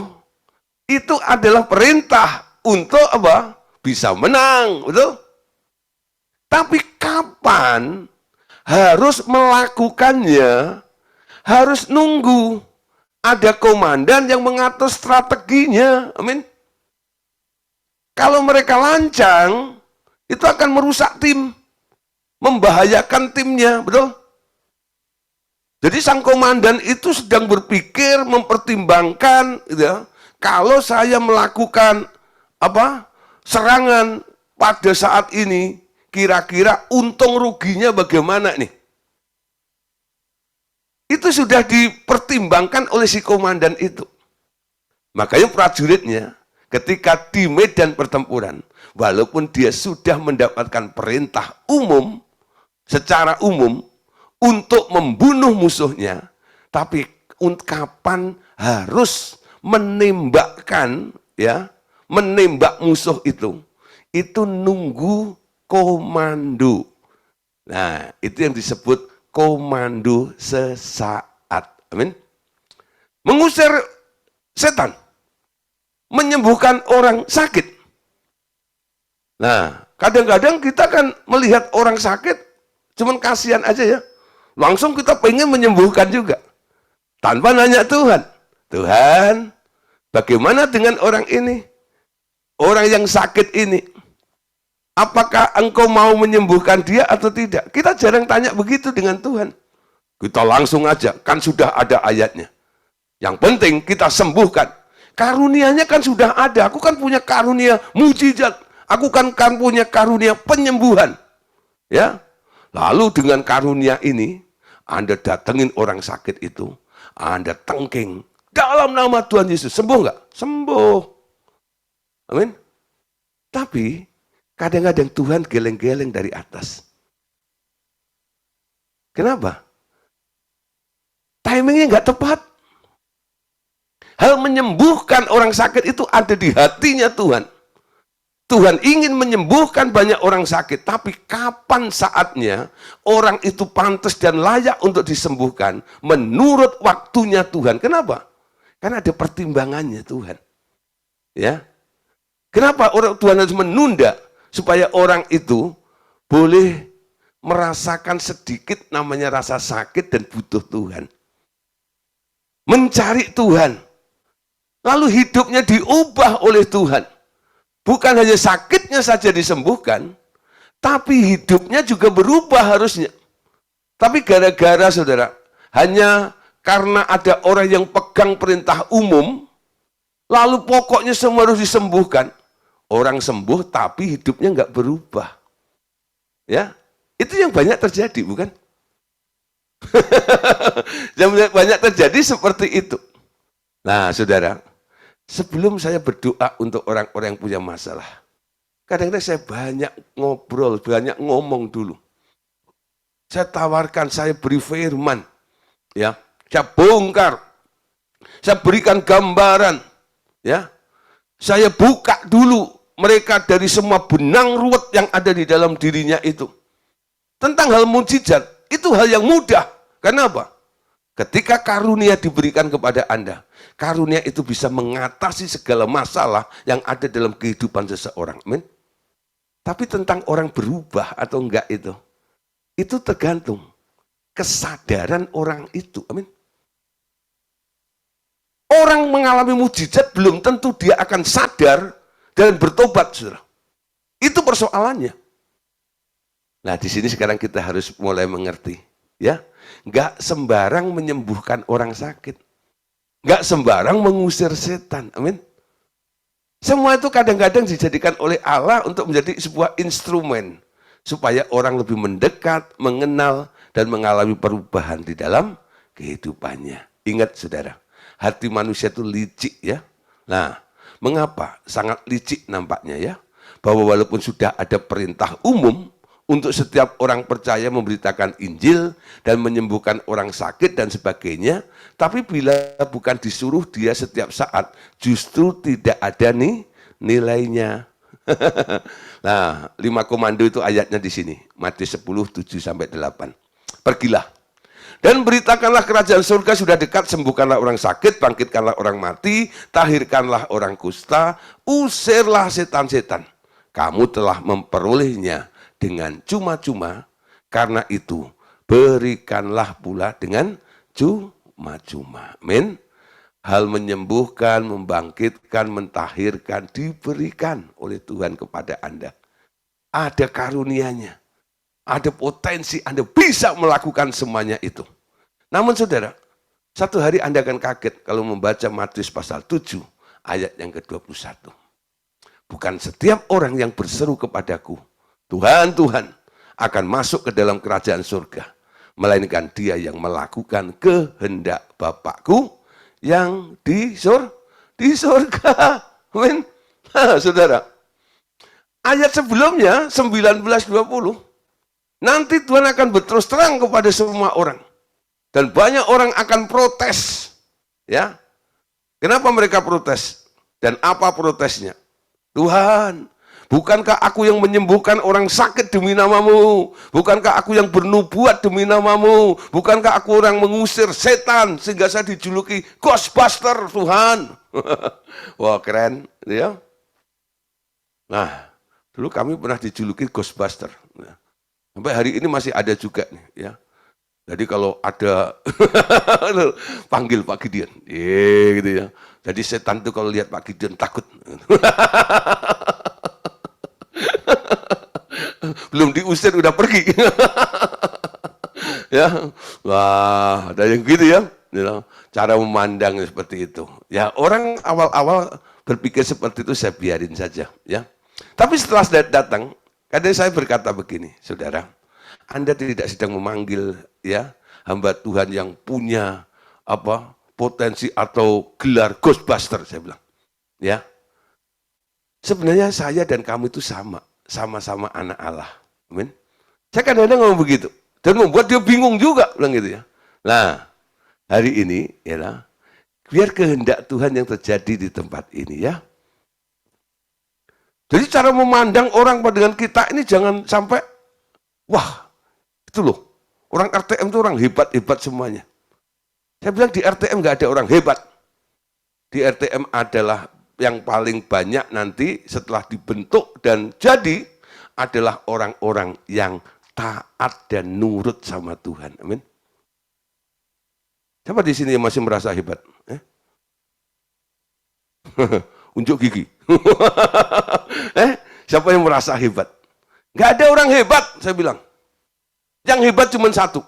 itu adalah perintah untuk apa? Bisa menang, betul? Tapi kapan harus melakukannya? Harus nunggu ada komandan yang mengatur strateginya. Amin. Kalau mereka lancang, itu akan merusak tim, membahayakan timnya, betul? Jadi sang komandan itu sedang berpikir, mempertimbangkan, gitu ya, kalau saya melakukan serangan pada saat ini, kira-kira untung ruginya bagaimana nih? Itu sudah dipertimbangkan oleh si komandan itu. Makanya prajuritnya, ketika di medan pertempuran, walaupun dia sudah mendapatkan perintah umum, secara umum, untuk membunuh musuhnya, tapi kapan harus menembakkan, ya, menembak musuh itu nunggu komando. Nah, itu yang disebut komando sesaat. Amin. Mengusir setan, menyembuhkan orang sakit. Nah, kadang-kadang kita kan melihat orang sakit, cuman kasihan aja ya. Langsung kita pengen menyembuhkan juga. Tanpa nanya Tuhan. Tuhan, bagaimana dengan orang ini? Orang yang sakit ini. Apakah engkau mau menyembuhkan dia atau tidak? Kita jarang tanya begitu dengan Tuhan. Kita langsung aja, kan sudah ada ayatnya. Yang penting kita sembuhkan. Karunianya kan sudah ada. Aku kan punya karunia mujizat. Aku kan punya karunia penyembuhan. Ya. Lalu dengan karunia ini, Anda datengin orang sakit itu, Anda tengking dalam nama Tuhan Yesus. Sembuh nggak? Sembuh. Amin. Tapi kadang-kadang Tuhan geleng-geleng dari atas. Kenapa? Timingnya nggak tepat. Hal menyembuhkan orang sakit itu ada di hatinya Tuhan. Tuhan ingin menyembuhkan banyak orang sakit, tapi kapan saatnya orang itu pantas dan layak untuk disembuhkan menurut waktunya Tuhan. Kenapa? Karena ada pertimbangannya Tuhan. Ya. Kenapa orang Tuhan harus menunda supaya orang itu boleh merasakan sedikit namanya rasa sakit dan butuh Tuhan. Mencari Tuhan. Lalu hidupnya diubah oleh Tuhan. Bukan hanya sakitnya saja disembuhkan, tapi hidupnya juga berubah harusnya. Tapi gara-gara saudara, hanya karena ada orang yang pegang perintah umum, lalu pokoknya semua harus disembuhkan. Orang sembuh tapi hidupnya nggak berubah. Ya, itu yang banyak terjadi, bukan? Yang banyak terjadi seperti itu. Nah, saudara, sebelum saya berdoa untuk orang-orang yang punya masalah, kadang-kadang saya banyak ngobrol, banyak ngomong dulu. Saya tawarkan, saya beri firman, ya, saya bongkar, saya berikan gambaran, ya, saya buka dulu mereka dari semua benang ruwet yang ada di dalam dirinya itu. Tentang hal mujizat, itu hal yang mudah. Kenapa? Ketika karunia diberikan kepada Anda, karunia itu bisa mengatasi segala masalah yang ada dalam kehidupan seseorang. Amin. Tapi tentang orang berubah atau enggak itu tergantung kesadaran orang itu. Amin. Orang mengalami mujizat belum tentu dia akan sadar dan bertobat, saudara. Itu persoalannya. Nah, di sini sekarang kita harus mulai mengerti, ya. Enggak sembarang menyembuhkan orang sakit. Enggak sembarang mengusir setan. Amin. Semua itu kadang-kadang dijadikan oleh Allah untuk menjadi sebuah instrumen supaya orang lebih mendekat, mengenal, dan mengalami perubahan di dalam kehidupannya. Ingat, saudara, hati manusia itu licik, ya. Nah, mengapa sangat licik nampaknya, ya? Bahwa walaupun sudah ada perintah umum untuk setiap orang percaya memberitakan Injil dan menyembuhkan orang sakit dan sebagainya, tapi bila bukan disuruh dia setiap saat, justru tidak ada nih nilainya. Nah, 5 komando itu ayatnya di sini, Matius 10, 7-8. Pergilah dan beritakanlah kerajaan surga sudah dekat, sembuhkanlah orang sakit, bangkitkanlah orang mati, tahirkanlah orang kusta, usirlah setan-setan. Kamu telah memperolehnya dengan cuma-cuma, karena itu berikanlah pula dengan cuma-cuma. Amin. Hal menyembuhkan, membangkitkan, mentahirkan diberikan oleh Tuhan kepada Anda. Ada karunianya. Ada potensi Anda bisa melakukan semuanya itu. Namun saudara, satu hari Anda akan kaget kalau membaca Matius pasal 7 ayat yang ke-21. Bukan setiap orang yang berseru kepadaku, Tuhan, Tuhan, akan masuk ke dalam kerajaan surga, melainkan dia yang melakukan kehendak Bapakku yang di surga. Amin. Nah, saudara, ayat sebelumnya 19-20, nanti Tuhan akan berterus terang kepada semua orang. Dan banyak orang akan protes. Ya. Kenapa mereka protes? Dan apa protesnya? Tuhan, bukankah aku yang menyembuhkan orang sakit demi namamu? Bukankah aku yang bernubuat demi namamu? Bukankah aku orang mengusir setan sehingga saya dijuluki Ghostbuster, Tuhan? Wah, keren. Ya. Nah, dulu kami pernah dijuluki Ghostbuster. Sampai hari ini masih ada juga nih, ya. Jadi kalau ada panggil Pak Gideon, gitu ya. Jadi setan itu kalau lihat Pak Gideon takut. belum diusir udah pergi. Ya, wah, ada yang gitu ya. Cara memandang seperti itu. Ya, orang awal-awal berpikir seperti itu saya biarin saja, ya. Tapi setelah datang, kadang saya berkata begini, saudara, Anda tidak sedang memanggil ya hamba Tuhan yang punya potensi atau gelar Ghostbuster, saya bilang. Ya, sebenarnya saya dan kamu itu sama-sama anak Allah. Amin. Saya kadang-kadang ngomong begitu dan membuat dia bingung juga, bilang gitu ya. Nah, hari ini ya, biar kehendak Tuhan yang terjadi di tempat ini ya. Jadi cara memandang orang dengan kita ini jangan sampai, wah, itu loh, orang RTM itu orang hebat-hebat semuanya. Saya bilang di RTM nggak ada orang hebat. Di RTM adalah yang paling banyak nanti setelah dibentuk dan jadi adalah orang-orang yang taat dan nurut sama Tuhan. Amin. Siapa di sini yang masih merasa hebat? Unjuk gigi. Siapa yang merasa hebat? Nggak ada orang hebat, saya bilang. Yang hebat cuma satu,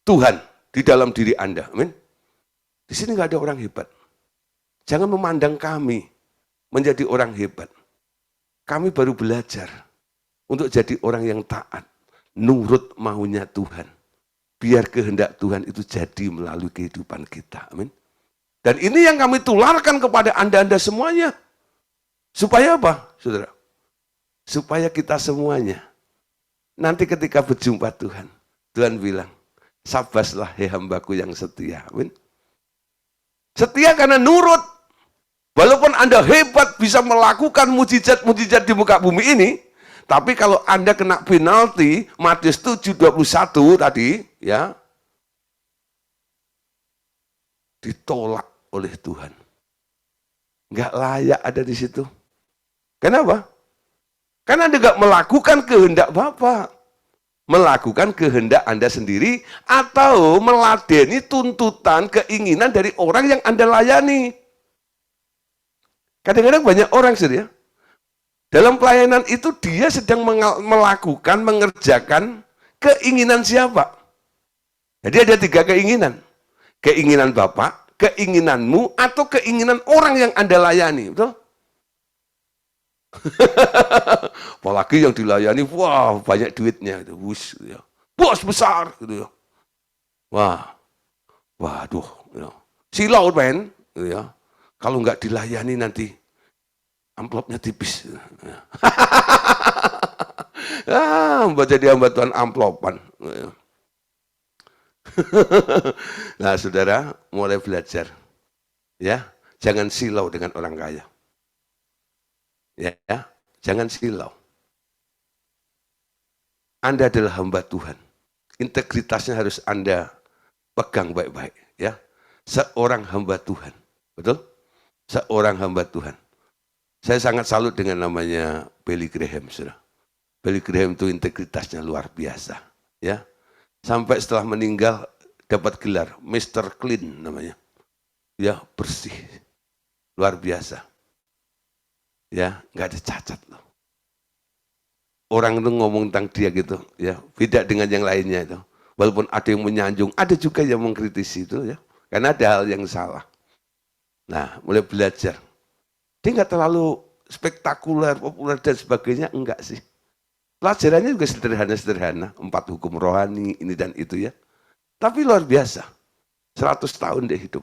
Tuhan di dalam diri Anda. Amin. Di sini nggak ada orang hebat. Jangan memandang kami menjadi orang hebat. Kami baru belajar untuk jadi orang yang taat, nurut maunya Tuhan. Biar kehendak Tuhan itu jadi melalui kehidupan kita. Amin. Dan ini yang kami tularkan kepada Anda-Anda semuanya. Supaya apa, saudara? Supaya kita semuanya, nanti ketika berjumpa Tuhan, Tuhan bilang, sabaslah hei hambaku yang setia. Amin. Setia karena nurut. Walaupun Anda hebat bisa melakukan mujizat-mujizat di muka bumi ini, tapi kalau Anda kena penalti, Matius 7:21 tadi, ya, ditolak oleh Tuhan. Nggak layak ada di situ. Kenapa? Karena Anda nggak melakukan kehendak Bapa. Melakukan kehendak Anda sendiri, atau meladeni tuntutan, keinginan dari orang yang Anda layani. Kadang-kadang banyak orang ya, dalam pelayanan itu dia sedang melakukan, mengerjakan keinginan siapa? Jadi ada 3 keinginan. Keinginan Bapak, keinginanmu, atau keinginan orang yang Anda layani. Betul? Apalagi yang dilayani, wah banyak duitnya. Gitu ya. Bos besar. Gitu ya. Wah, waduh. Ya. Silau men. Gitu ya. Kalau nggak dilayani nanti amplopnya tipis. Jadi hamba Tuhan amplopan. Nah, saudara, mulai belajar. Ya, jangan silau dengan orang kaya. Ya, jangan silau. Anda adalah hamba Tuhan. Integritasnya harus Anda pegang baik-baik. Ya, seorang hamba Tuhan. Betul? Seorang hamba Tuhan. Saya sangat salut dengan namanya Billy Graham, saudara. Billy Graham itu integritasnya luar biasa, ya. Sampai setelah meninggal dapat gelar Mr. Clean namanya, ya, bersih, luar biasa, ya, nggak ada cacat loh. Orang itu ngomong tentang dia gitu, ya, beda dengan yang lainnya itu. Walaupun ada yang menyanjung, ada juga yang mengkritisi itu, ya, karena ada hal yang salah. Nah, mulai belajar. Dia nggak terlalu spektakuler, populer dan sebagainya, enggak sih. Pelajarannya juga sederhana-sederhana, 4 hukum rohani, ini dan itu ya. Tapi luar biasa, 100 tahun dia hidup.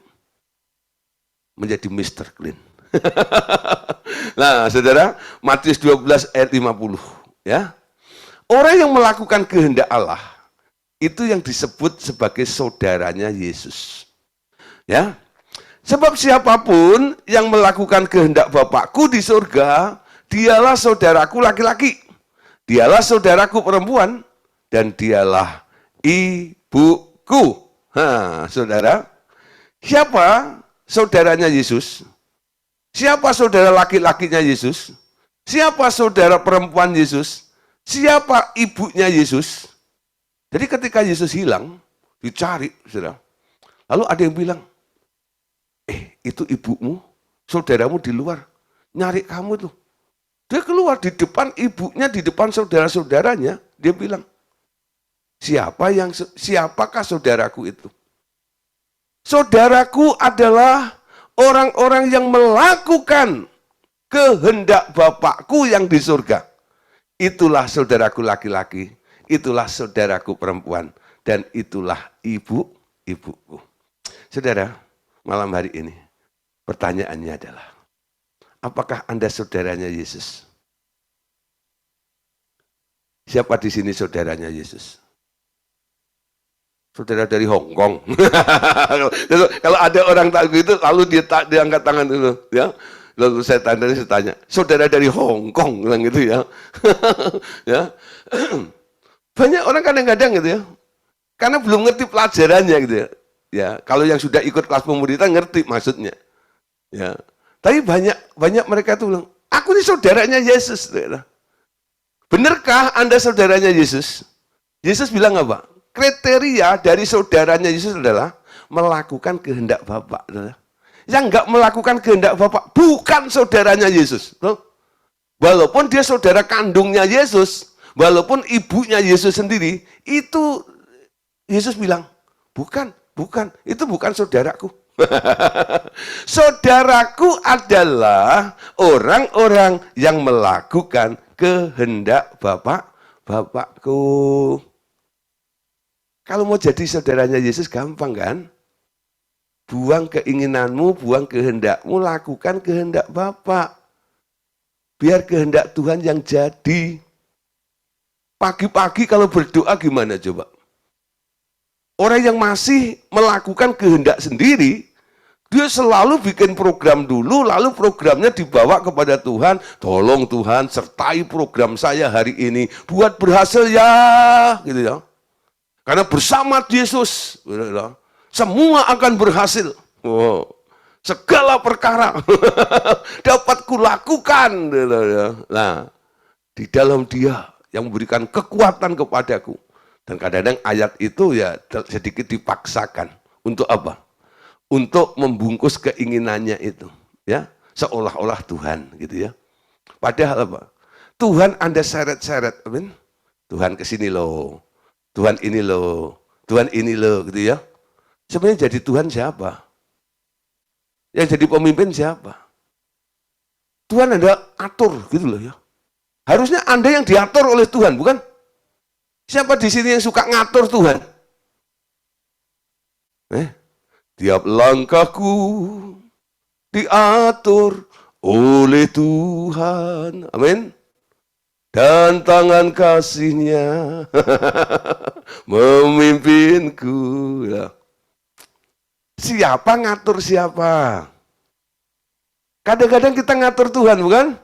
Menjadi Mr. Clean. Nah, saudara, Matius 12 ayat 50. Ya. Orang yang melakukan kehendak Allah, itu yang disebut sebagai saudaranya Yesus. Ya. Sebab siapapun yang melakukan kehendak Bapakku di surga, dialah saudaraku laki-laki, dialah saudaraku perempuan, dan dialah ibuku. Saudara, siapa saudaranya Yesus? Siapa saudara laki-lakinya Yesus? Siapa saudara perempuan Yesus? Siapa ibunya Yesus? Jadi ketika Yesus hilang, dicari, saudara. Lalu ada yang bilang, itu ibumu, saudaramu di luar, nyari kamu tuh. Dia keluar di depan ibunya, di depan saudara-saudaranya. Dia bilang, siapakah saudaraku itu? Saudaraku adalah orang-orang yang melakukan kehendak Bapakku yang di surga. Itulah saudaraku laki-laki, itulah saudaraku perempuan, dan itulah ibuku. Saudara, malam hari ini, pertanyaannya adalah, apakah Anda saudaranya Yesus? Siapa di sini saudaranya Yesus? Saudara dari Hong Kong. Kalau ada orang tak gitu, lalu dia angkat tangan dulu, ya. Lalu saya tanya, saudara dari Hong Kong, bilang gitu ya. Ya. Banyak orang kadang-kadang gitu ya, karena belum ngerti pelajarannya gitu ya. Ya, kalau yang sudah ikut kelas pemuridan ngerti maksudnya. Ya. Tapi banyak mereka tuh bilang, aku ini saudaranya Yesus. Benarkah Anda saudaranya Yesus? Yesus bilang apa? Kriteria dari saudaranya Yesus adalah melakukan kehendak Bapa. Yang enggak melakukan kehendak Bapa bukan saudaranya Yesus. Walaupun dia saudara kandungnya Yesus, walaupun ibunya Yesus sendiri, itu Yesus bilang, bukan, itu bukan saudaraku. Saudaraku adalah orang-orang yang melakukan kehendak Bapakku. Kalau mau jadi saudaranya Yesus gampang kan? Buang keinginanmu, buang kehendakmu, lakukan kehendak Bapa. Biar kehendak Tuhan yang jadi. Pagi-pagi kalau berdoa gimana coba? Orang yang masih melakukan kehendak sendiri, dia selalu bikin program dulu, lalu programnya dibawa kepada Tuhan. Tolong Tuhan, sertai program saya hari ini, buat berhasil ya, gitu ya. Karena bersama Yesus, semua akan berhasil. Wow. Segala perkara dapat kulakukan. Nah, di dalam Dia yang memberikan kekuatan kepadaku. Dan kadang-kadang ayat itu ya sedikit dipaksakan. Untuk apa? Untuk membungkus keinginannya itu. Ya, seolah-olah Tuhan gitu ya. Padahal apa? Tuhan Anda seret-seret. Amin. Tuhan kesini loh. Tuhan ini loh, gitu ya. Sebenarnya jadi Tuhan siapa? Yang jadi pemimpin siapa? Tuhan Anda atur gitu loh ya. Harusnya Anda yang diatur oleh Tuhan, bukan? Siapa di sini yang suka ngatur Tuhan? Tiap langkahku diatur oleh Tuhan. Amin. Dan tangan kasih-Nya memimpinku. Siapa ngatur siapa? Kadang-kadang kita ngatur Tuhan, bukan?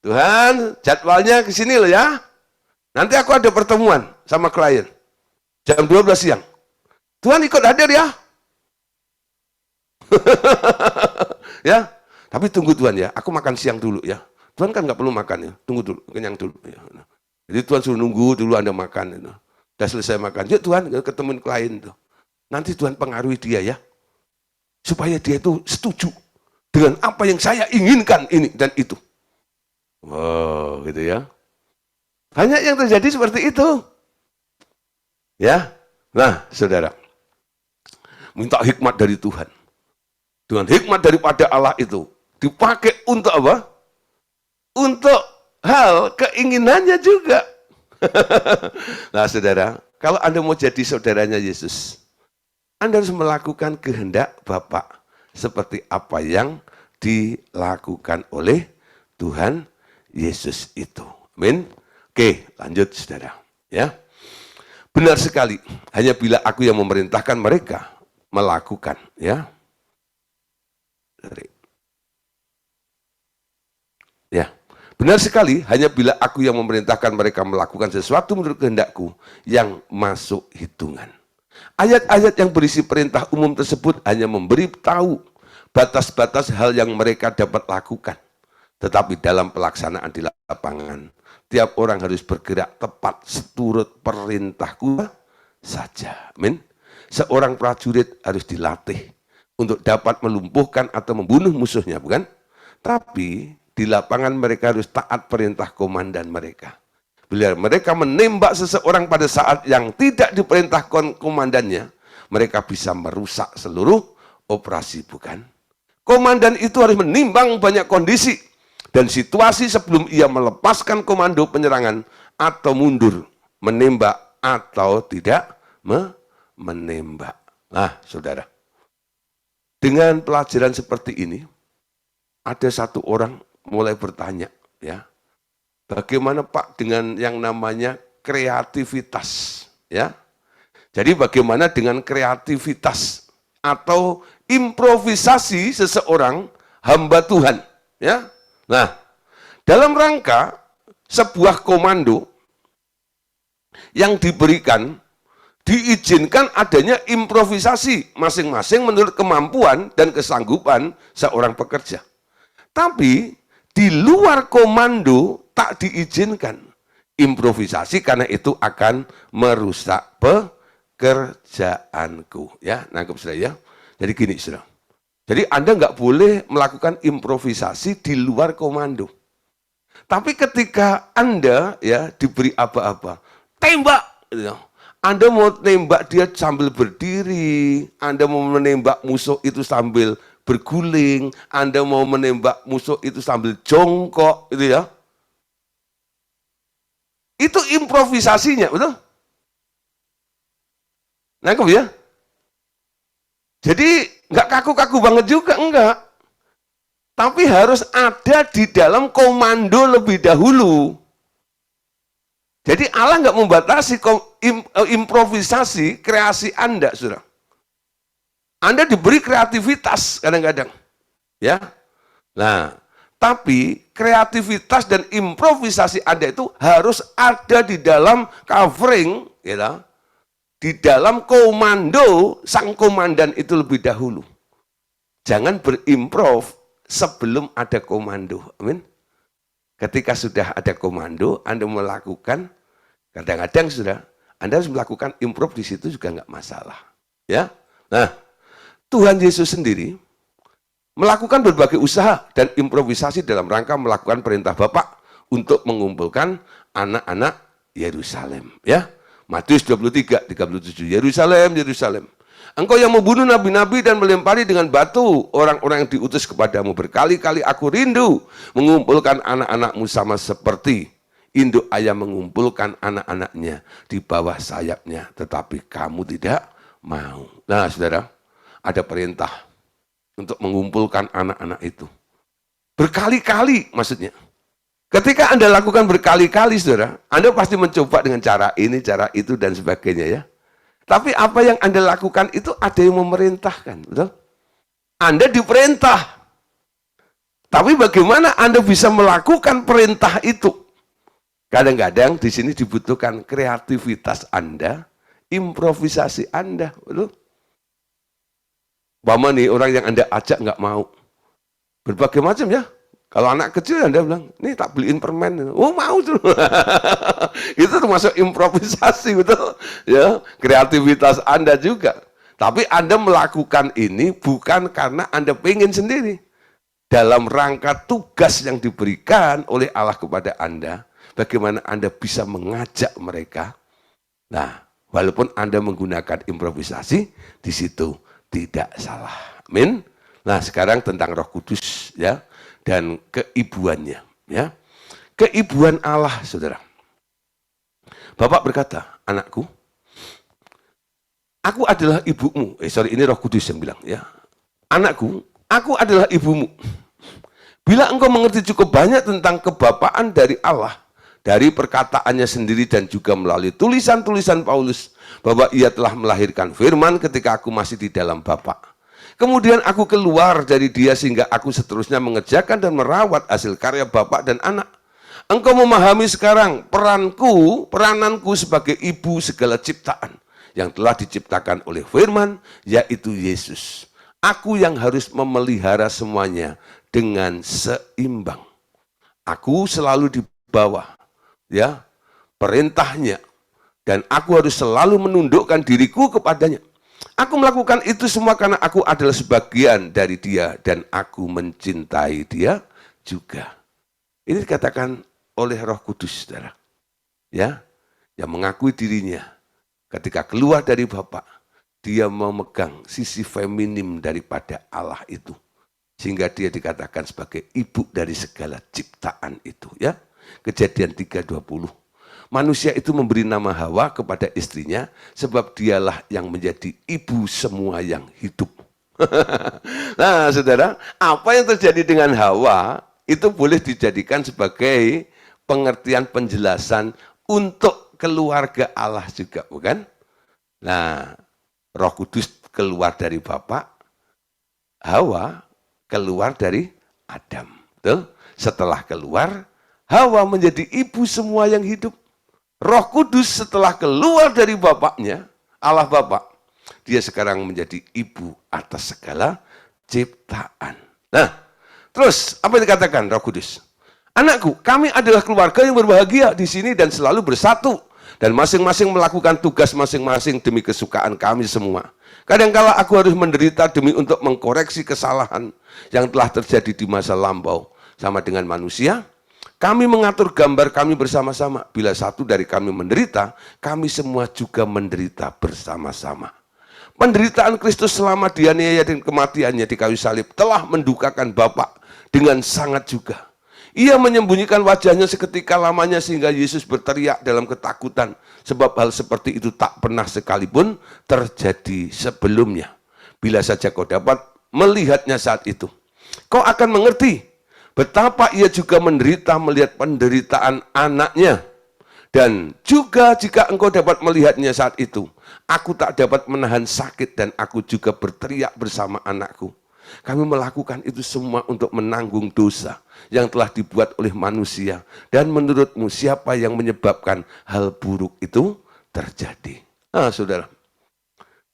Tuhan, jadwalnya ke sini loh ya. Nanti aku ada pertemuan sama klien. Jam 12 siang. Tuhan ikut hadir ya. Ya, tapi tunggu Tuhan ya, aku makan siang dulu ya. Tuhan kan nggak perlu makan ya, tunggu dulu, kenyang dulu. Ya. Jadi Tuhan suruh nunggu dulu Anda makan. Ya. Udah selesai makan, yuk Tuhan ketemu klien tuh. Nanti Tuhan pengaruhi dia ya, supaya dia itu setuju dengan apa yang saya inginkan ini dan itu. Wow, gitu ya. Banyak yang terjadi seperti itu. Ya, nah saudara, minta hikmat dari Tuhan. Dengan hikmat daripada Allah itu dipakai untuk apa? Untuk hal keinginannya juga. Nah saudara, kalau Anda mau jadi saudaranya Yesus, Anda harus melakukan kehendak Bapa seperti apa yang dilakukan oleh Tuhan Yesus itu. Amin. Oke, lanjut saudara. Ya, benar sekali. Hanya bila aku yang memerintahkan mereka melakukan. Ya. Ya. Benar sekali, hanya bila aku yang memerintahkan mereka melakukan sesuatu menurut kehendakku yang masuk hitungan. Ayat-ayat yang berisi perintah umum tersebut hanya memberi tahu batas-batas hal yang mereka dapat lakukan. Tetapi dalam pelaksanaan di lapangan, tiap orang harus bergerak tepat seturut perintahku saja. Amin. Seorang prajurit harus dilatih untuk dapat melumpuhkan atau membunuh musuhnya, bukan? Tapi di lapangan mereka harus taat perintah komandan mereka. Bila mereka menembak seseorang pada saat yang tidak diperintahkan komandannya, mereka bisa merusak seluruh operasi, bukan? Komandan itu harus menimbang banyak kondisi dan situasi sebelum ia melepaskan komando penyerangan atau mundur, menembak atau tidak menembak. Nah, saudara, dengan pelajaran seperti ini, ada satu orang mulai bertanya, ya, bagaimana Pak dengan yang namanya kreativitas, ya? Jadi bagaimana dengan kreativitas atau improvisasi seseorang hamba Tuhan, ya? Nah, dalam rangka sebuah komando yang diberikan, diizinkan adanya improvisasi masing-masing menurut kemampuan dan kesanggupan seorang pekerja. Tapi di luar komando tak diizinkan improvisasi karena itu akan merusak pekerjaanku. Ya, nangkep saudara ya. Jadi gini saudara. Jadi Anda nggak boleh melakukan improvisasi di luar komando. Tapi ketika Anda ya diberi apa-apa, tembak, gitu. Anda mau tembak dia sambil berdiri, Anda mau menembak musuh itu sambil berguling, Anda mau menembak musuh itu sambil jongkok, gitu ya. Itu improvisasinya, betul? Nangkep ya? Jadi nggak kaku-kaku banget juga, enggak. Tapi harus ada di dalam komando lebih dahulu. Jadi Allah nggak membatasi improvisasi kreasi Anda, saudara. Anda diberi kreativitas kadang-kadang, ya. Nah, tapi kreativitas dan improvisasi Anda itu harus ada di dalam covering, ya, di dalam komando sang komandan itu lebih dahulu. Jangan berimprov sebelum ada komando, amin. Ketika sudah ada komando, Anda melakukan, kadang-kadang sudah, Anda harus melakukan improv di situ juga nggak masalah, ya. Nah, Tuhan Yesus sendiri melakukan berbagai usaha dan improvisasi dalam rangka melakukan perintah Bapa untuk mengumpulkan anak-anak Yerusalem, ya. Matius 23, 37, Yerusalem, Yerusalem, engkau yang membunuh nabi-nabi dan melempari dengan batu orang-orang yang diutus kepadamu. Berkali-kali aku rindu mengumpulkan anak-anakmu sama seperti induk ayam mengumpulkan anak-anaknya di bawah sayapnya. Tetapi kamu tidak mau. Nah saudara, ada perintah untuk mengumpulkan anak-anak itu. Berkali-kali maksudnya. Ketika Anda lakukan berkali-kali saudara, Anda pasti mencoba dengan cara ini, cara itu, dan sebagainya ya. Tapi apa yang Anda lakukan itu ada yang memerintahkan, betul? Anda diperintah. Tapi bagaimana Anda bisa melakukan perintah itu? Kadang-kadang di sini dibutuhkan kreativitas Anda, improvisasi Anda, betul? Bama nih orang yang Anda ajak nggak mau. Berbagai macam ya. Kalau anak kecil Anda bilang, nih tak beliin permen. Oh mau tuh. Itu termasuk improvisasi, betul? Ya, kreativitas Anda juga. Tapi Anda melakukan ini bukan karena Anda pengen sendiri. Dalam rangka tugas yang diberikan oleh Allah kepada Anda, bagaimana Anda bisa mengajak mereka. Nah, walaupun Anda menggunakan improvisasi, di situ tidak salah. Amin. Nah, sekarang tentang Roh Kudus ya. Dan keibuannya, ya. Keibuan Allah, saudara. Bapak berkata, anakku, aku adalah ibumu. Ini Roh Kudus yang bilang, ya. Anakku, aku adalah ibumu. Bila engkau mengerti cukup banyak tentang kebapaan dari Allah, dari perkataannya sendiri dan juga melalui tulisan-tulisan Paulus, bahwa ia telah melahirkan firman ketika aku masih di dalam Bapa. Kemudian aku keluar dari dia sehingga aku seterusnya mengerjakan dan merawat hasil karya Bapa dan Anak. Engkau memahami sekarang perananku sebagai ibu segala ciptaan yang telah diciptakan oleh firman, yaitu Yesus. Aku yang harus memelihara semuanya dengan seimbang. Aku selalu di bawah ya perintahnya dan aku harus selalu menundukkan diriku kepadanya. Aku melakukan itu semua karena aku adalah sebagian dari dia dan aku mencintai dia juga. Ini dikatakan oleh Roh Kudus, saudara. Ya, yang mengakui dirinya ketika keluar dari Bapa, dia memegang sisi feminim daripada Allah itu. Sehingga dia dikatakan sebagai ibu dari segala ciptaan itu. Ya, Kejadian 3:20. Manusia itu memberi nama Hawa kepada istrinya sebab dialah yang menjadi ibu semua yang hidup. Nah, saudara, apa yang terjadi dengan Hawa itu boleh dijadikan sebagai pengertian penjelasan untuk keluarga Allah juga, bukan? Nah, Roh Kudus keluar dari Bapa, Hawa keluar dari Adam. Betul? Setelah keluar, Hawa menjadi ibu semua yang hidup. Roh Kudus setelah keluar dari Bapaknya, Allah Bapa, dia sekarang menjadi ibu atas segala ciptaan. Nah, terus apa yang dikatakan Roh Kudus? Anakku, kami adalah keluarga yang berbahagia di sini dan selalu bersatu. Dan masing-masing melakukan tugas masing-masing demi kesukaan kami semua. Kadangkala aku harus menderita demi untuk mengkoreksi kesalahan yang telah terjadi di masa lampau. Sama dengan manusia, kami mengatur gambar kami bersama-sama. Bila satu dari kami menderita, kami semua juga menderita bersama-sama. Penderitaan Kristus selama dianiaya dan kematiannya di kayu salib telah mendukakan Bapa dengan sangat juga. Ia menyembunyikan wajahnya seketika lamanya sehingga Yesus berteriak dalam ketakutan. Sebab hal seperti itu tak pernah sekalipun terjadi sebelumnya. Bila saja kau dapat melihatnya saat itu, kau akan mengerti betapa ia juga menderita melihat penderitaan anaknya. Dan juga jika engkau dapat melihatnya saat itu, aku tak dapat menahan sakit dan aku juga berteriak bersama anakku. Kami melakukan itu semua untuk menanggung dosa yang telah dibuat oleh manusia. Dan menurutmu siapa yang menyebabkan hal buruk itu terjadi? Nah, saudara.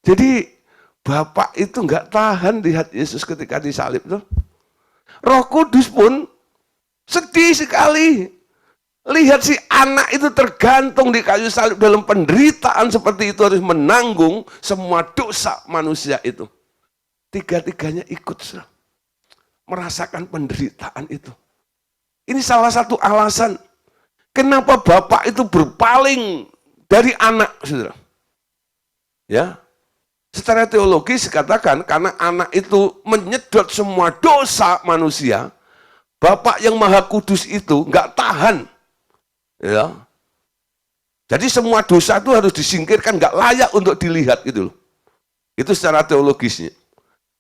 Jadi Bapak itu nggak tahan lihat Yesus ketika disalib tuh. Roh Kudus pun sedih sekali. Lihat si anak itu tergantung di kayu salib dalam penderitaan seperti itu, harus menanggung semua dosa manusia itu. Tiga-tiganya ikut merasakan penderitaan itu. Ini salah satu alasan kenapa Bapak itu berpaling dari anak, saudara. Ya, secara teologis dikatakan karena anak itu menyedot semua dosa manusia, Bapak yang Maha Kudus itu nggak tahan. Ya, jadi semua dosa itu harus disingkirkan, nggak layak untuk dilihat gitu loh. Itu secara teologisnya.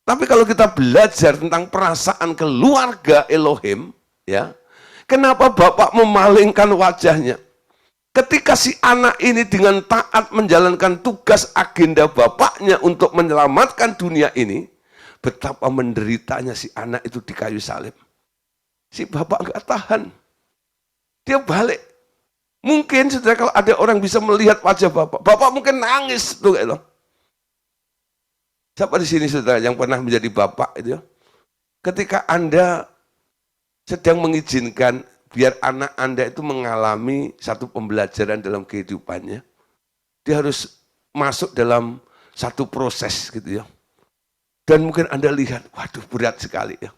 Tapi kalau kita belajar tentang perasaan keluarga Elohim, ya, kenapa Bapak memalingkan wajahnya? Ketika si anak ini dengan taat menjalankan tugas agenda Bapaknya untuk menyelamatkan dunia ini, betapa menderitanya si anak itu di kayu salib. Si Bapak nggak tahan. Dia balik. Mungkin saudara kalau ada orang bisa melihat wajah Bapak, Bapak mungkin nangis tuh kayak loh. Siapa di sini saudara yang pernah menjadi bapak itu? Ketika Anda sedang mengizinkan biar anak Anda itu mengalami satu pembelajaran dalam kehidupannya, dia harus masuk dalam satu proses gitu ya. Dan mungkin Anda lihat, waduh berat sekali ya.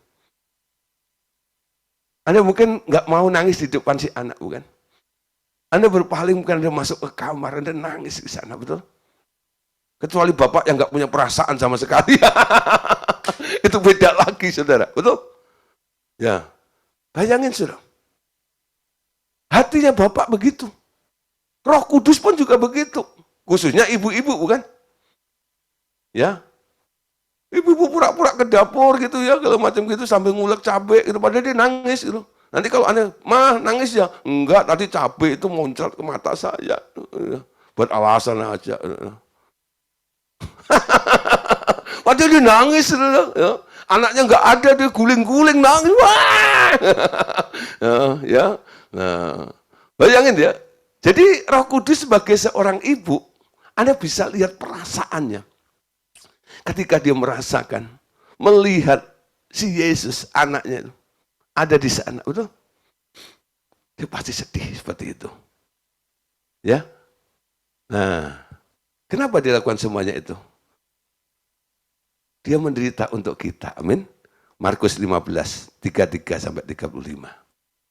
Anda mungkin nggak mau nangis di depan si anak, bukan? Anda berpaling, mungkin Anda masuk ke kamar, Anda nangis di sana, betul? Kecuali bapak yang nggak punya perasaan sama sekali. Itu beda lagi, saudara. Betul? Ya. Bayangin, saudara. Hatinya bapak begitu. Roh Kudus pun juga begitu. Khususnya ibu-ibu, bukan? Ya. Ibu-ibu pura-pura ke dapur gitu ya, kalau macam gitu sambil ngulek cabai gitu. Padahal dia nangis gitu. Nanti kalau Anda, mah nangis ya? Enggak, tadi cabai itu muncrat ke mata saya. Buat alasan aja. Padahal dia nangis, ya. Anaknya nggak ada, dia guling-guling nangis. Wah! Ya, nah, bayangin ya. Jadi Roh Kudus sebagai seorang ibu, Anda bisa lihat perasaannya. Ketika dia merasakan, melihat si Yesus anaknya itu ada di sana, betul? Dia pasti sedih seperti itu. Ya. Nah, kenapa dia lakukan semuanya itu? Dia menderita untuk kita, amin. Markus 15, 33 sampai 35.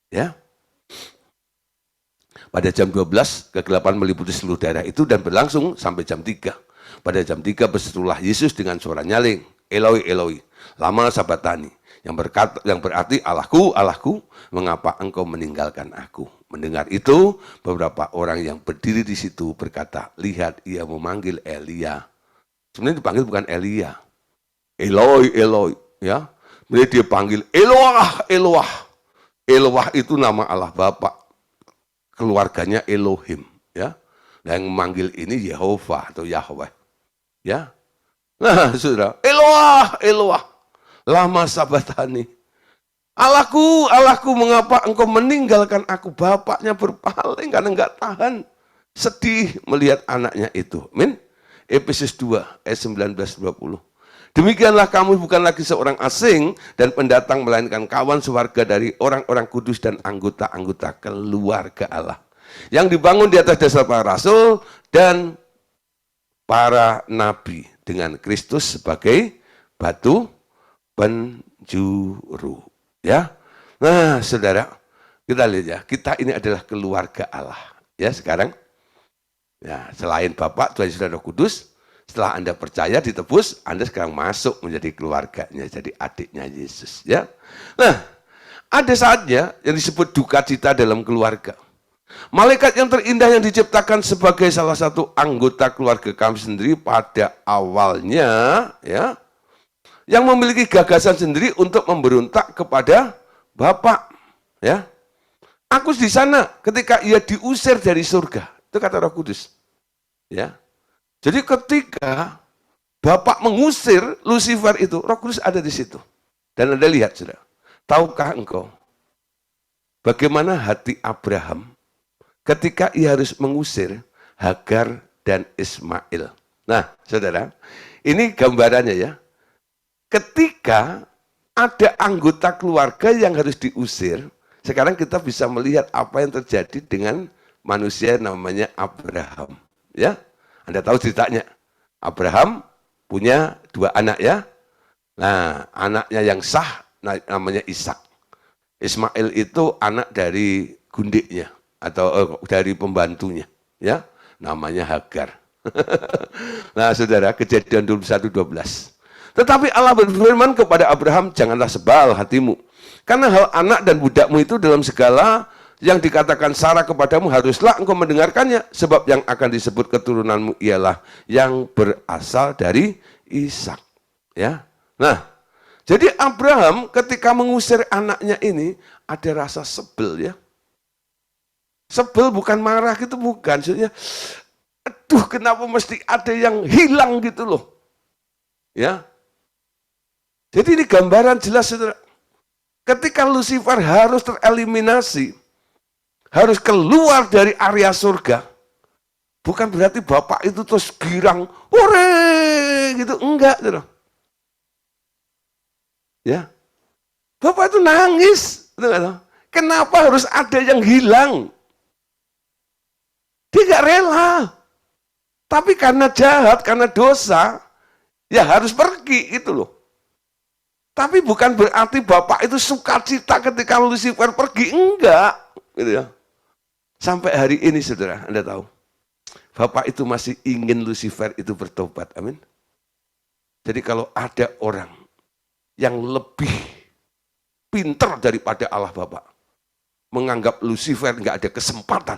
Ya. Pada jam 12, kegelapan meliputi seluruh daerah itu dan berlangsung sampai jam 3. Pada jam 3 berserulah Yesus dengan suara nyaring, Eloi, Eloi, lama sabatani, yang berarti Allahku, Allahku, mengapa engkau meninggalkan aku? Mendengar itu, beberapa orang yang berdiri di situ berkata, lihat ia memanggil Elia. Sebenarnya dipanggil bukan Elia. Eloi, Eloi, ya. Dia panggil Eloah, Eloah. Eloah itu nama Allah Bapa. Keluarganya Elohim, ya. Yang memanggil ini Yehova atau Yahweh, ya. Nah, saudara, Eloah, Eloah, lama sabatani. Allahku, Allahku, mengapa engkau meninggalkan aku? Bapaknya berpaling karena enggak tahan sedih melihat anaknya itu. Amin. Efesus 2 ayat 19-20. Demikianlah kamu bukan lagi seorang asing dan pendatang, melainkan kawan sewarga dari orang-orang kudus dan anggota-anggota keluarga Allah, yang dibangun di atas dasar para rasul dan para nabi, dengan Kristus sebagai batu penjuru. Ya, nah saudara, kita lihat ya, kita ini adalah keluarga Allah. Ya sekarang, ya selain Bapa, Tuhan Yesus dan Roh Kudus. Setelah Anda percaya, ditebus, Anda sekarang masuk menjadi keluarganya, jadi adiknya Yesus. Ya. Nah, ada saatnya yang disebut duka cita dalam keluarga. Malaikat yang terindah yang diciptakan sebagai salah satu anggota keluarga kami sendiri pada awalnya, ya, yang memiliki gagasan sendiri untuk memberontak kepada Bapa. Ya. Aku di sana ketika ia diusir dari surga. Itu kata Roh Kudus. Ya. Jadi ketika Bapak mengusir Lucifer itu, Roh Kudus ada di situ. Dan Anda lihat, saudara, tahukah engkau bagaimana hati Abraham ketika ia harus mengusir Hagar dan Ismail? Nah, saudara, ini gambarannya ya. Ketika ada anggota keluarga yang harus diusir, sekarang kita bisa melihat apa yang terjadi dengan manusia namanya Abraham. Ya. Anda tahu ceritanya, Abraham punya 2 anak ya. Nah, anaknya yang sah namanya Ishak. Ismail itu anak dari gundiknya atau dari pembantunya, ya. Namanya Hagar. Nah, saudara, Kejadian 21:12. Tetapi Allah berfirman kepada Abraham, janganlah sebal hatimu, karena hal anak dan budakmu itu dalam segala yang dikatakan Sarah kepadamu haruslah engkau mendengarkannya, sebab yang akan disebut keturunanmu ialah yang berasal dari Ishak. Ya. Nah, jadi Abraham ketika mengusir anaknya ini ada rasa sebel ya. Sebel bukan marah gitu, bukan. Maksudnya, aduh kenapa mesti ada yang hilang gitu loh. Ya. Jadi ini gambaran jelas, saudara. Ketika Lucifer harus tereliminasi, harus keluar dari area surga, bukan berarti Bapak itu terus girang, hore, gitu, enggak, gitu. Ya, Bapak itu nangis, gitu. Kenapa harus ada yang hilang? Dia gak rela, tapi karena jahat, karena dosa, ya harus pergi, gitu loh. Tapi bukan berarti Bapak itu sukacita ketika Lucifer pergi, enggak, gitu ya. Sampai hari ini, saudara, Anda tahu, Bapak itu masih ingin Lucifer itu bertobat, amin. Jadi kalau ada orang yang lebih pintar daripada Allah Bapak, menganggap Lucifer nggak ada kesempatan,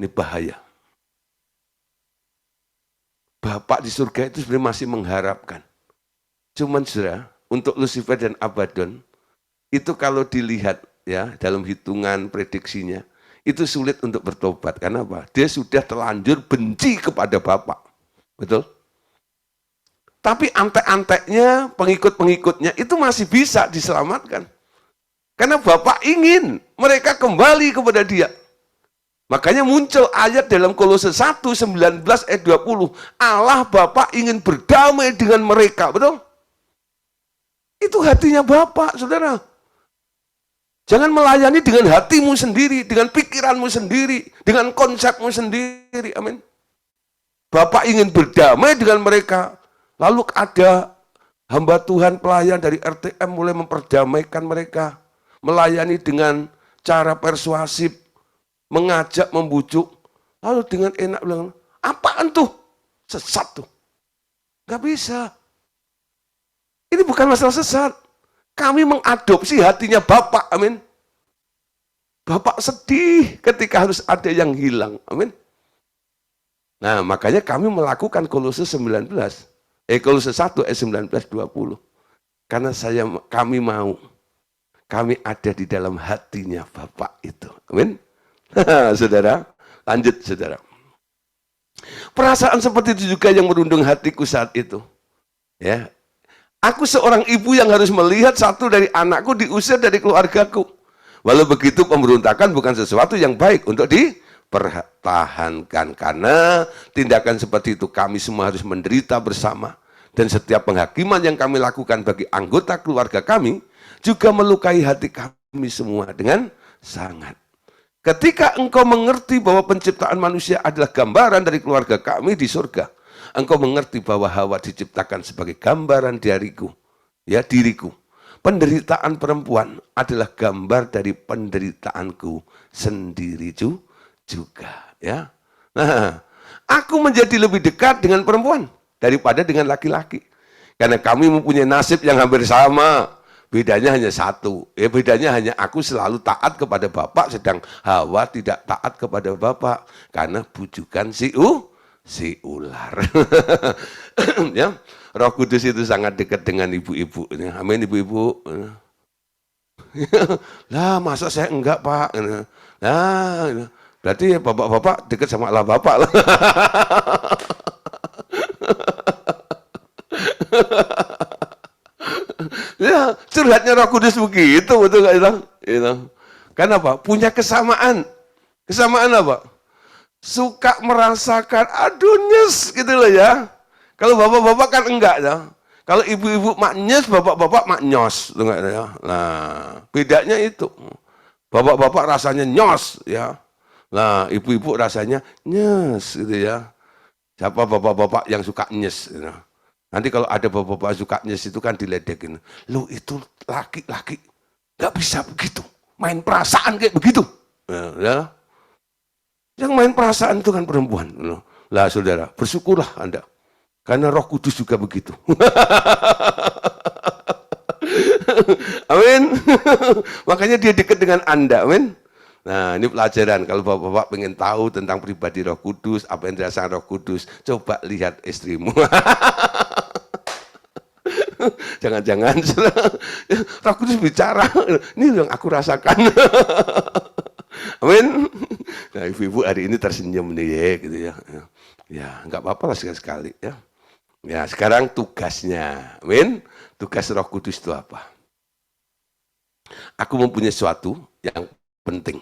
ini bahaya. Bapak di surga itu sebenarnya masih mengharapkan. Cuman saudara, untuk Lucifer dan Abaddon, itu kalau dilihat, ya, dalam hitungan prediksinya, itu sulit untuk bertobat. Karena apa? Dia sudah terlanjur benci kepada Bapak. Betul? Tapi antek-anteknya, pengikut-pengikutnya, itu masih bisa diselamatkan. Karena Bapak ingin mereka kembali kepada Dia. Makanya muncul ayat dalam Kolose 1:19 ayat 20. Allah Bapa ingin berdamai dengan mereka. Betul? Itu hatinya Bapak, saudara. Jangan melayani dengan hatimu sendiri, dengan pikiranmu sendiri, dengan konsepmu sendiri. Amin. Bapak ingin berdamai dengan mereka. Lalu ada hamba Tuhan pelayan dari RTM mulai memperdamaikan mereka. melayani dengan cara persuasif, mengajak, membujuk, lalu dengan enak bilang, apaan tuh? Sesat tuh. Gak bisa. Ini bukan masalah sesat. Kami mengadopsi hatinya Bapak, amin. Bapak sedih ketika harus ada yang hilang, amin. Nah, makanya kami melakukan Kolose 19, Kolose 1 ayat 19-20. Karena kami mau, kami ada di dalam hatinya Bapak itu, amin. Saudara, lanjut saudara. Perasaan seperti itu juga yang merundung hatiku saat itu. Ya, aku seorang ibu yang harus melihat satu dari anakku diusir dari keluargaku. Walau begitu, pemberontakan bukan sesuatu yang baik untuk dipertahankan. Karena tindakan seperti itu kami semua harus menderita bersama. Dan setiap penghakiman yang kami lakukan bagi anggota keluarga kami juga melukai hati kami semua dengan sangat. Ketika engkau mengerti bahwa penciptaan manusia adalah gambaran dari keluarga kami di surga, engkau mengerti bahwa Hawa diciptakan sebagai gambaran diriku. Penderitaan perempuan adalah gambar dari penderitaanku sendiri juga. Ya. Nah, aku menjadi lebih dekat dengan perempuan daripada dengan laki-laki. Karena kami mempunyai nasib yang hampir sama. Bedanya hanya satu. Bedanya hanya aku selalu taat kepada Bapak, sedang Hawa tidak taat kepada Bapak. Karena bujukan si ular. Ya. Roh Kudus itu sangat dekat dengan ibu-ibu. Amin ibu-ibu. Lah masa saya enggak Pak? Nah, berarti bapak-bapak dekat sama Allah Bapak lah. Ya, curhatnya Roh Kudus begitu, betul gak itu? Kenapa? Punya kesamaan. Kesamaan apa? Suka merasakan, aduh nyes gitu loh ya. Kalau bapak-bapak kan enggak ya. Kalau ibu-ibu maknyes, bapak-bapak maknyos. Ya. Nah, bedanya itu. Bapak-bapak rasanya nyos ya. Nah, ibu-ibu rasanya nyes gitu ya. Siapa bapak-bapak yang suka nyes? Gitu. Nanti kalau ada bapak-bapak suka nyes itu kan diledekin. Lu itu laki-laki, gak bisa begitu. Main perasaan kayak begitu. Ya. Yang main perasaan itu kan perempuan. Lah saudara, bersyukurlah Anda. Karena Roh Kudus juga begitu. Amin. Makanya dia dekat dengan Anda, amin. Nah, ini pelajaran. Kalau bapak-bapak pengen tahu tentang pribadi Roh Kudus, apa yang dirasakan Roh Kudus, coba lihat istrimu. Jangan-jangan Roh Kudus bicara, ini yang aku rasakan. Amin. Nah, ibu-ibu hari ini tersenyum nih ya, gitu ya. Ya, nggak apa-apa lah sekali-sekali ya. Ya, sekarang tugasnya, amin. Tugas Roh Kudus itu apa? Aku mempunyai sesuatu yang penting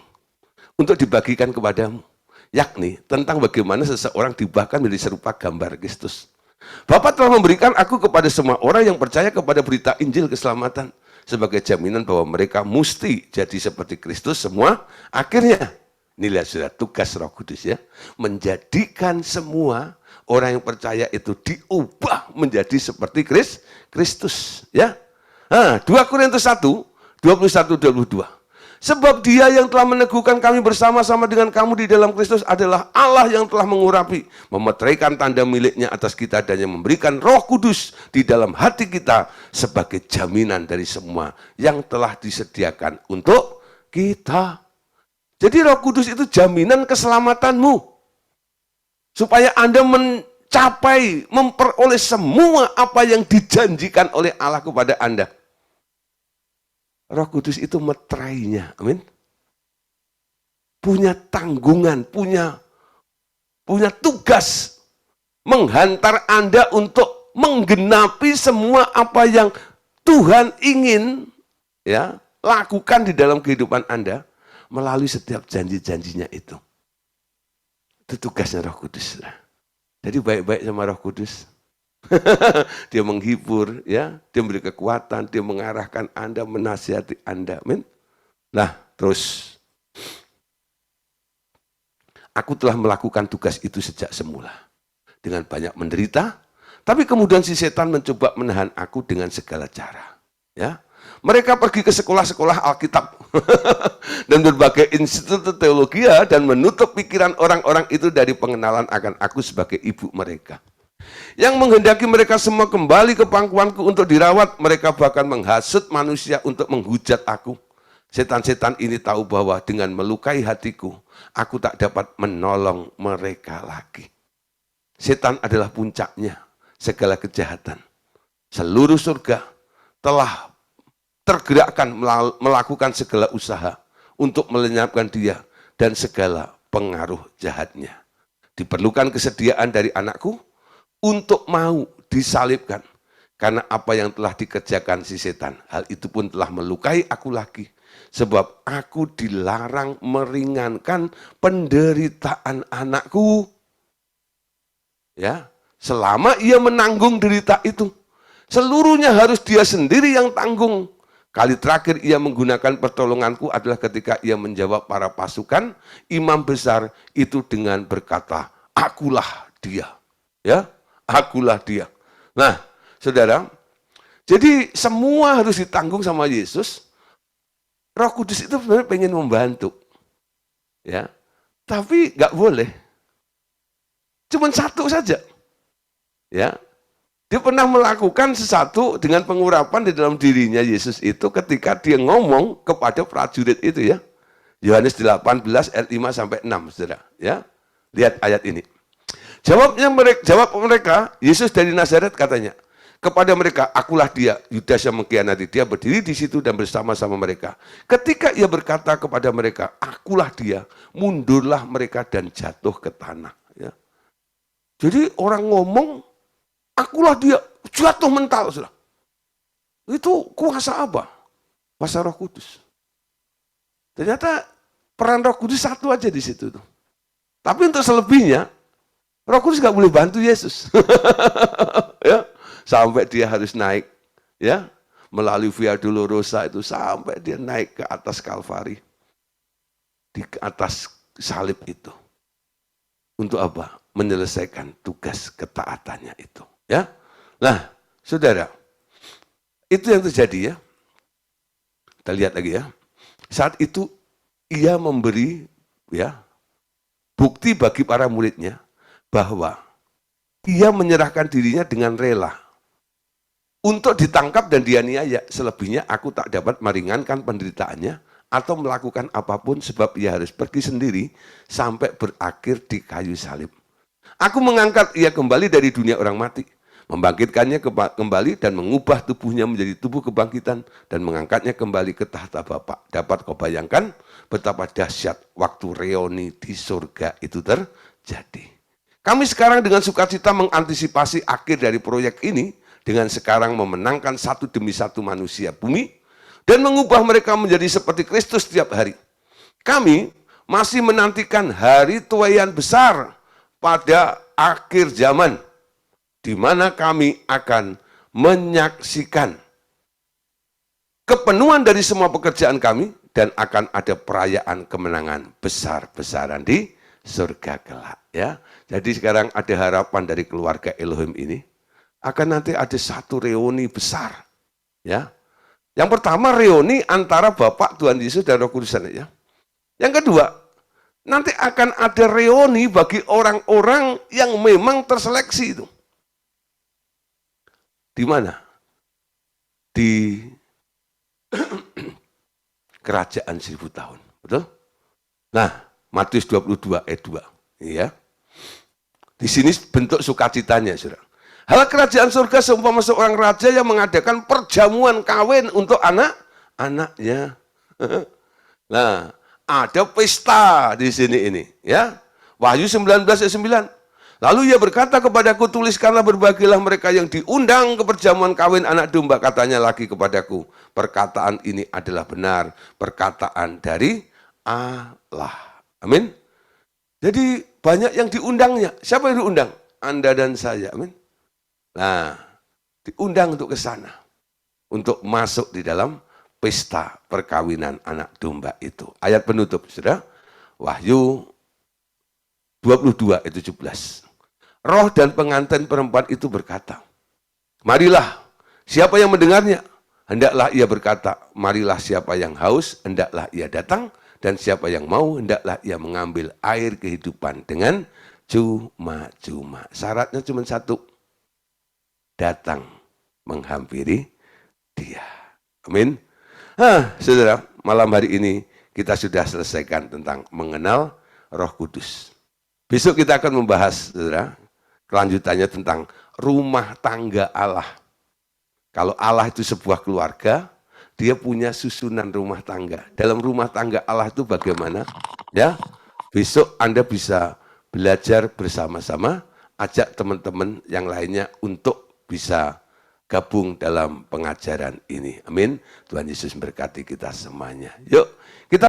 untuk dibagikan kepadamu, yakni tentang bagaimana seseorang dibahkan menjadi serupa gambar Kristus. Bapa telah memberikan aku kepada semua orang yang percaya kepada berita Injil keselamatan sebagai jaminan bahwa mereka mesti jadi seperti Kristus semua akhirnya. Inilah sudah tugas Roh Kudus ya, menjadikan semua orang yang percaya itu diubah menjadi seperti Kristus ya. Nah, 2 Korintus 1 21-22. Sebab Dia yang telah meneguhkan kami bersama-sama dengan kamu di dalam Kristus adalah Allah yang telah mengurapi, memeteraikan tanda miliknya atas kita dan yang memberikan Roh Kudus di dalam hati kita sebagai jaminan dari semua yang telah disediakan untuk kita. Jadi Roh Kudus itu jaminan keselamatanmu. Supaya Anda mencapai, memperoleh semua apa yang dijanjikan oleh Allah kepada Anda. Roh Kudus itu meterainya, amin. Punya tanggungan, punya tugas menghantar Anda untuk menggenapi semua apa yang Tuhan ingin ya lakukan di dalam kehidupan Anda melalui setiap janji-janjinya itu. Itu tugasnya Roh Kudus. Jadi baik-baik sama Roh Kudus. Dia menghibur, ya, dia memberi kekuatan, dia mengarahkan Anda, menasihati Anda. Amin. Nah, terus aku telah melakukan tugas itu sejak semula dengan banyak menderita, tapi kemudian si setan mencoba menahan aku dengan segala cara, ya, Mereka pergi ke sekolah-sekolah Alkitab dan berbagai institut teologi dan menutup pikiran orang-orang itu dari pengenalan akan aku sebagai ibu mereka. Yang menghendaki mereka semua kembali ke pangkuanku untuk dirawat, mereka bahkan menghasut manusia untuk menghujat aku. Setan-setan ini tahu bahwa dengan melukai hatiku, aku tak dapat menolong mereka lagi. Setan adalah puncaknya segala kejahatan. Seluruh surga telah tergerakkan melakukan segala usaha untuk melenyapkan dia dan segala pengaruh jahatnya. Diperlukan kesediaan dari anakku untuk mau disalibkan. Karena apa yang telah dikerjakan si setan, hal itu pun telah melukai aku lagi. Sebab aku dilarang meringankan penderitaan anakku. Ya, selama ia menanggung derita itu, seluruhnya harus dia sendiri yang tanggung. Kali terakhir ia menggunakan pertolonganku adalah ketika ia menjawab para pasukan imam besar itu dengan berkata, akulah dia. Ya, akulah dia. Nah, saudara, jadi semua harus ditanggung sama Yesus. Roh Kudus itu sebenarnya pengen membantu, ya, tapi nggak boleh. Cuman satu saja, ya. Dia pernah melakukan sesuatu dengan pengurapan di dalam dirinya Yesus itu ketika dia ngomong kepada prajurit itu, ya. Yohanes 18 ayat 5 sampai 6, saudara, ya. Lihat ayat ini. Jawab mereka, Yesus dari Nazaret katanya. Kepada mereka, akulah dia. Yudas yang mengkhianati dia berdiri di situ dan bersama-sama mereka. Ketika ia berkata kepada mereka, akulah dia, mundurlah mereka dan jatuh ke tanah. Ya. Jadi orang ngomong, akulah dia, jatuh mental. Sudah. Itu kuasa apa? Kuasa Roh Kudus. Ternyata peran Roh Kudus satu aja di situ. Tapi untuk selebihnya, Roh Kudus nggak boleh bantu Yesus. Ya. Sampai dia harus naik, ya, melalui Via Dolorosa itu sampai dia naik ke atas Kalvari, di atas salib itu. Untuk apa? Menyelesaikan tugas ketaatannya itu, ya. Nah, saudara, itu yang terjadi, ya. Kita lihat lagi, ya. Saat itu ia memberi, ya, bukti bagi para muridnya bahwa ia menyerahkan dirinya dengan rela untuk ditangkap dan dianiaya. Selebihnya aku tak dapat meringankan penderitaannya atau melakukan apapun sebab ia harus pergi sendiri sampai berakhir di kayu salib. Aku mengangkat ia kembali dari dunia orang mati, membangkitkannya kembali dan mengubah tubuhnya menjadi tubuh kebangkitan dan mengangkatnya kembali ke tahta Bapa. Dapat kau bayangkan betapa dahsyat waktu reuni di surga itu terjadi. Kami sekarang dengan sukacita mengantisipasi akhir dari proyek ini dengan sekarang memenangkan satu demi satu manusia bumi dan mengubah mereka menjadi seperti Kristus setiap hari. Kami masih menantikan hari tuaian besar pada akhir zaman, di mana kami akan menyaksikan kepenuhan dari semua pekerjaan kami dan akan ada perayaan kemenangan besar-besaran di surga kelak. Ya, jadi sekarang ada harapan dari keluarga Elohim ini. Akan nanti ada satu reuni besar, ya. Yang pertama reuni antara Bapak Tuhan Yesus dan Roh Kudus, ya. Yang kedua, nanti akan ada reuni bagi orang-orang yang memang terseleksi itu. Di mana? Di kerajaan 1000 tahun, betul? Nah, Matius 22 ayat 2, ya. Di sini bentuk sukacitanya, saudara. Hal kerajaan surga seumpama seorang raja yang mengadakan perjamuan kawin untuk anak-anaknya. Nah, ada pesta di sini ini, ya. Wahyu 19 ayat 9. Lalu ia berkata kepadaku, tuliskanlah berbagilah mereka yang diundang ke perjamuan kawin anak domba. Katanya lagi kepadaku, perkataan ini adalah benar, perkataan dari Allah. Amin. Jadi banyak yang diundangnya. Siapa yang diundang? Anda dan saya. Amin. Nah, diundang untuk ke sana, untuk masuk di dalam pesta perkawinan anak domba itu. Ayat penutup, saudara, Wahyu 22 ayat 17. Roh dan pengantin perempuan itu berkata, marilah, siapa yang mendengarnya, Hendaklah ia berkata, marilah siapa yang haus, hendaklah ia datang, dan siapa yang mau, hendaklah ia mengambil air kehidupan dengan cuma-cuma. Syaratnya cuma satu, datang menghampiri dia. Amin. Saudara, malam hari ini kita sudah selesaikan tentang mengenal Roh Kudus. Besok kita akan membahas, saudara, kelanjutannya tentang rumah tangga Allah. Kalau Allah itu sebuah keluarga, dia punya susunan rumah tangga. Dalam rumah tangga Allah itu bagaimana? Ya, besok Anda bisa belajar bersama-sama, ajak teman-teman yang lainnya untuk bisa gabung dalam pengajaran ini. Amin. Tuhan Yesus memberkati kita semuanya. Yuk, kita